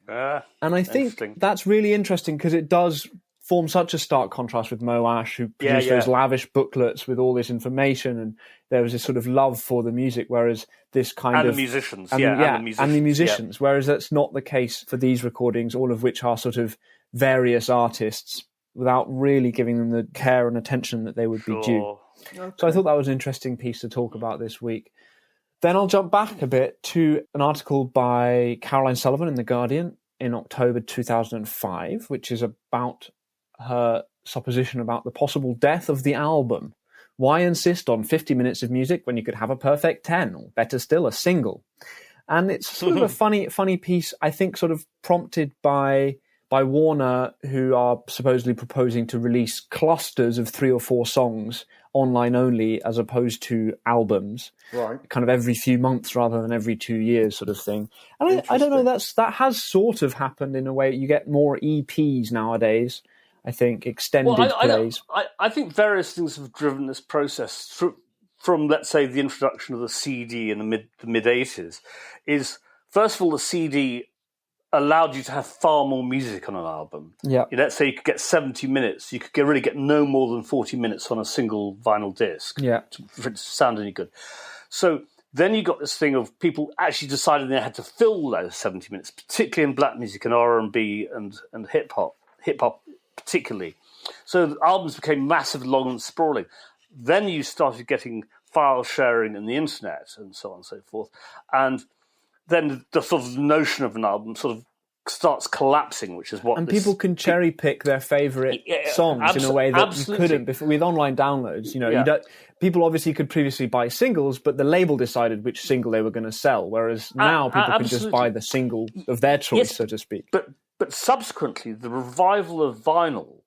And I think that's really interesting because it does form such a stark contrast with Moash, who produced those lavish booklets with all this information, and there was this sort of love for the music, whereas this kind and of... the musicians, and the musicians, whereas that's not the case for these recordings, all of which are sort of various artists, without really giving them the care and attention that they would be due. Okay. So I thought that was an interesting piece to talk about this week. Then I'll jump back a bit to an article by Caroline Sullivan in The Guardian in October 2005, which is about her supposition about the possible death of the album. Why insist on 50 minutes of music when you could have a perfect 10, or better still, a single? And it's sort of a funny piece, I think, sort of prompted by Warner, who are supposedly proposing to release clusters of 3 or 4 songs online only, as opposed to albums, right? Kind of every few months rather than every 2 years, sort of thing. And I don't know, that has sort of happened in a way. You get more EPs nowadays, I think, extended plays. I think various things have driven this process from, let's say, the introduction of the CD in the mid 80s. Is first of all, the CD allowed you to have far more music on an album. Yeah. Let's say you could get 70 minutes. You could really get no more than 40 minutes on a single vinyl disc for it to sound any good. So then you got this thing of people actually deciding they had to fill those 70 minutes, particularly in black music and R&B and hip-hop particularly. So the albums became massive, long and sprawling. Then you started getting file sharing and the internet and so on and so forth. And then the sort of notion of an album sort of starts collapsing, which is what... And people can cherry pick their favourite songs in a way that you couldn't before. With online downloads, you don't... People obviously could previously buy singles, but the label decided which single they were going to sell, whereas now people can just buy the single of their choice, so to speak. But subsequently, the revival of vinyl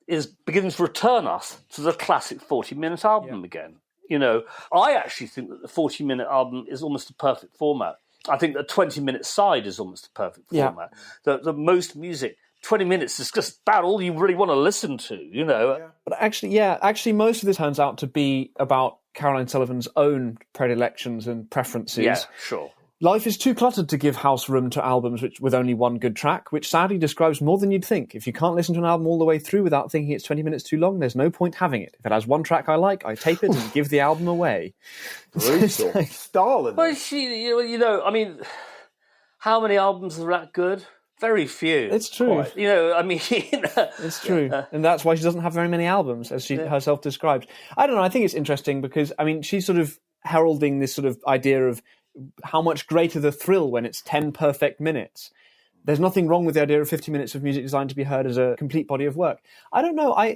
is beginning to return us to the classic 40-minute album again. I actually think that the 40-minute album is almost a perfect format. I think the 20-minute side is almost a perfect format. The most music, 20 minutes is just about all you really want to listen to, But actually most of this turns out to be about Caroline Sullivan's own predilections and preferences. Yeah, sure. Life is too cluttered to give house room to albums with only one good track, which sadly describes more than you'd think. If you can't listen to an album all the way through without thinking it's 20 minutes too long, there's no point having it. If it has one track I like, I tape it and give the album away. Brutal. Stalin. Well, I mean, how many albums are that good? Very few. It's true. It's true. And that's why she doesn't have very many albums, as she herself describes. I don't know, I think it's interesting because, she's sort of heralding this sort of idea of how much greater the thrill when it's 10 perfect minutes. There's nothing wrong with the idea of 50 minutes of music designed to be heard as a complete body of work. I don't know. I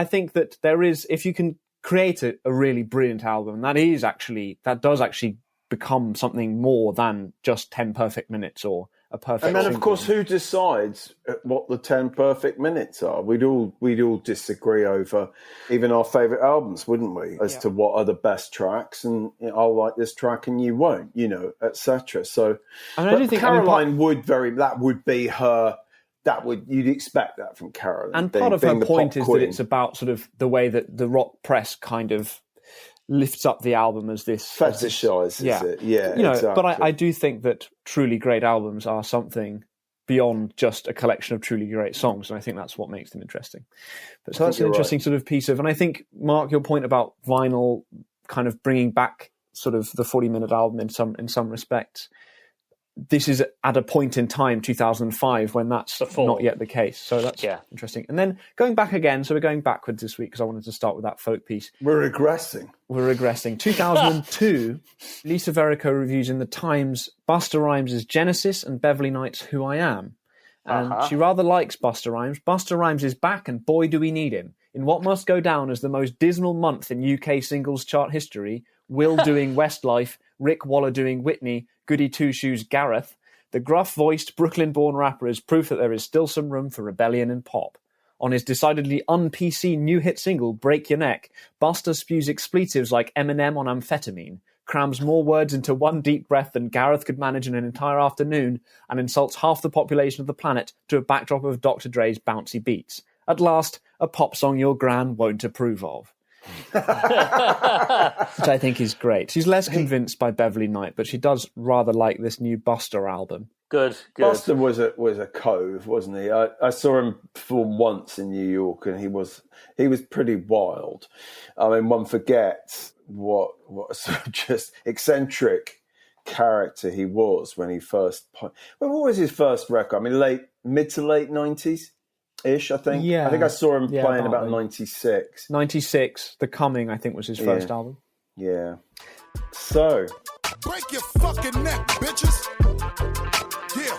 think that there is, if you can create a really brilliant album, that does actually become something more than just 10 perfect minutes or a perfect. And then, of single. course, who decides what the 10 perfect minutes are? We'd all disagree over even our favourite albums, wouldn't we? As to what are the best tracks, and I'll like this track and you won't, etc. So, I do think Caroline that would be her. You'd expect that from Caroline. And part of her point is that it's about sort of the way that the rock press kind of lifts up the album as this fetishizes it. Yeah, exactly. But I do think that truly great albums are something beyond just a collection of truly great songs, and I think that's what makes them interesting. But so that's an interesting sort of piece of, and I think, Mark, your point about vinyl kind of bringing back sort of the 40-minute album in some respects. This is at a point in time, 2005, when that's not yet the case. So that's interesting. And then going back again, so we're going backwards this week because I wanted to start with that folk piece. We're regressing. 2002, Lisa Verrico reviews in The Times Busta Rhymes' Genesis and Beverly Knight's Who I Am. And she rather likes Busta Rhymes. Busta Rhymes is back, and boy do we need him. In what must go down as the most dismal month in UK singles chart history, Will doing Westlife, Rick Waller doing Whitney, Goody Two-Shoes Gareth, the gruff-voiced Brooklyn-born rapper is proof that there is still some room for rebellion in pop. On his decidedly un-PC new hit single, Break Your Neck, Busta spews expletives like Eminem on amphetamine, crams more words into one deep breath than Gareth could manage in an entire afternoon, and insults half the population of the planet to a backdrop of Dr. Dre's bouncy beats. At last, a pop song your gran won't approve of. Which I think is great. She's less convinced by Beverly Knight, but she does rather like this new Busta album. Good. Busta was a cove, wasn't he? I saw him perform once in New York, and he was pretty wild. I mean, one forgets what a sort of just eccentric character he was when he first. What was his first record? I mean, mid to late 90s. Ish, I think. Yeah. I think I saw him playing about 96. 96, The Coming, I think, was his first album. Yeah. So. Break your fucking neck, bitches. Yeah.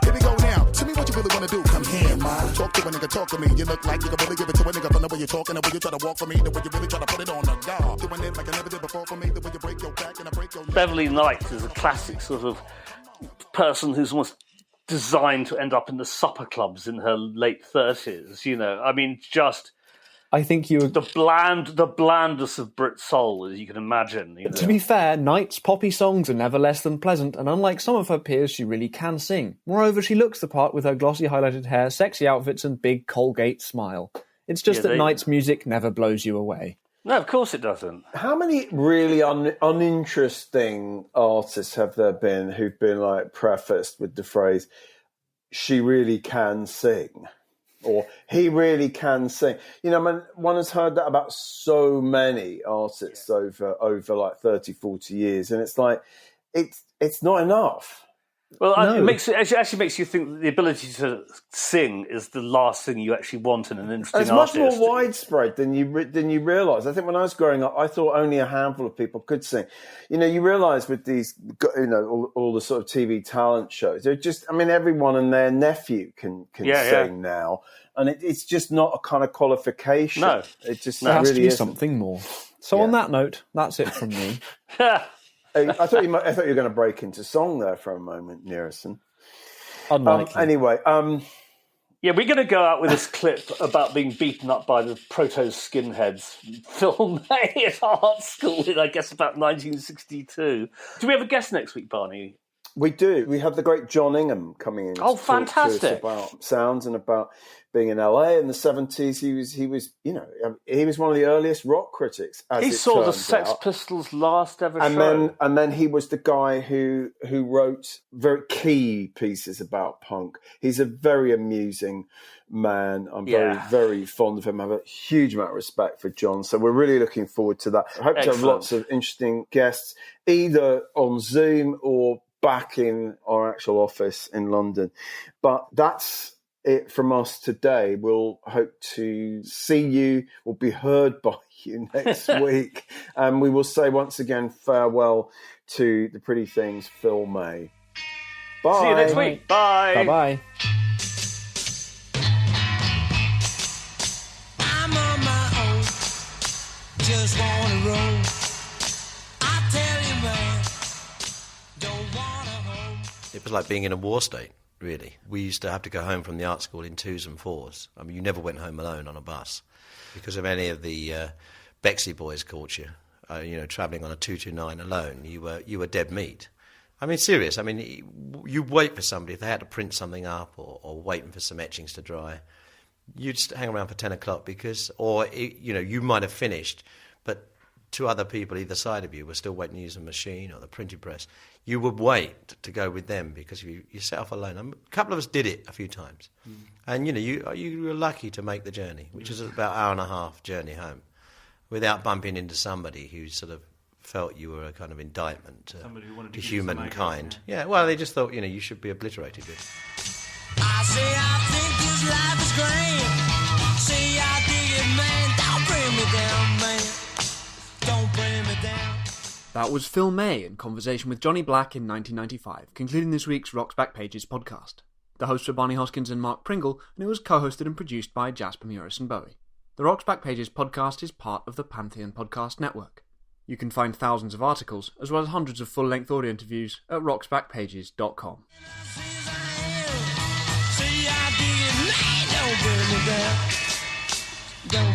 Here we go now. Tell me what you really want to do. Come here, ma. Talk to a nigga, talk to me. You look like you can really give it to a nigga from the way you're talking, the way you try to walk for me, the way you really try to put it on the guard. Doing it like I never did before for me, the way you break your back and I break your neck. Beverly Knight is a classic sort of person who's almost designed to end up in the supper clubs in her late 30s, I mean, just I think the blandest of Brit soul, as you can imagine. To be fair, Knight's poppy songs are never less than pleasant, and unlike some of her peers, she really can sing. Moreover, she looks the part with her glossy highlighted hair, sexy outfits, and big Colgate smile. It's just that Knight's music never blows you away. No, of course it doesn't. How many really uninteresting artists have there been who've been prefaced with the phrase, she really can sing, or he really can sing? I mean, one has heard that about so many artists over 30, 40 years, and it's it's not enough. Well, it actually makes you think that the ability to sing is the last thing you actually want in an interesting artist. It's much more widespread than you realise. I think when I was growing up, I thought only a handful of people could sing. You realise with these, all the sort of TV talent shows, they're just, I mean, everyone and their nephew can sing now, and it's just not a kind of qualification. No, it just there has really to be isn't. something more. So on that note, that's it from me. I thought you were going to break into song there for a moment, Nearison. Unlikely. Anyway, we're going to go out with this clip about being beaten up by the proto-skinheads Phil May at art school in, I guess, about 1962. Do we have a guest next week, Barney? We do. We have the great John Ingham coming in. Oh, to talk fantastic! To us about sounds and about being in LA in the 70s. He was one of the earliest rock critics. He saw the Sex Pistols' last ever show, and then he was the guy who wrote very key pieces about punk. He's a very amusing man. I'm very, very fond of him. I have a huge amount of respect for John. So we're really looking forward to that. I hope to have lots of interesting guests, either on Zoom or back in our actual office in London. But that's it from us today. We'll hope to see you or be heard by you next week. And we will say once again farewell to the pretty things, Phil May. Bye. See you next week. Bye. Bye-bye. I'm on my own, just wanna roll. I tell you, man, don't wanna hold. was like being in a war state, really. We used to have to go home from the art school in 2s and 4s. I mean, you never went home alone on a bus because if any of the Bexley boys caught you, travelling on a 229 alone, you were dead meat. I mean, serious. I mean, you wait for somebody. If they had to print something up or waiting for some etchings to dry, you'd hang around for 10 o'clock you might have finished, but two other people either side of you were still waiting to use a machine or the printing press. You would wait to go with them because you set off alone. A couple of us did it a few times. And, you were lucky to make the journey, which is about an hour and a half journey home, without bumping into somebody who sort of felt you were a kind of indictment to humankind. Yeah, well, they just thought, you should be obliterated with. I say I think this life is great. Say I dig it, man. Don't bring me down, man. Don't bring me down. That was Phil May in conversation with Johnny Black in 1995, concluding this week's Rock's Back Pages podcast. The hosts were Barney Hoskins and Mark Pringle, and it was co-hosted and produced by Jasper Meuris and Bowie. The Rock's Back Pages podcast is part of the Pantheon Podcast Network. You can find thousands of articles, as well as hundreds of full-length audio interviews at rocksbackpages.com. See, I dig it, man. Don't bring me down. Don't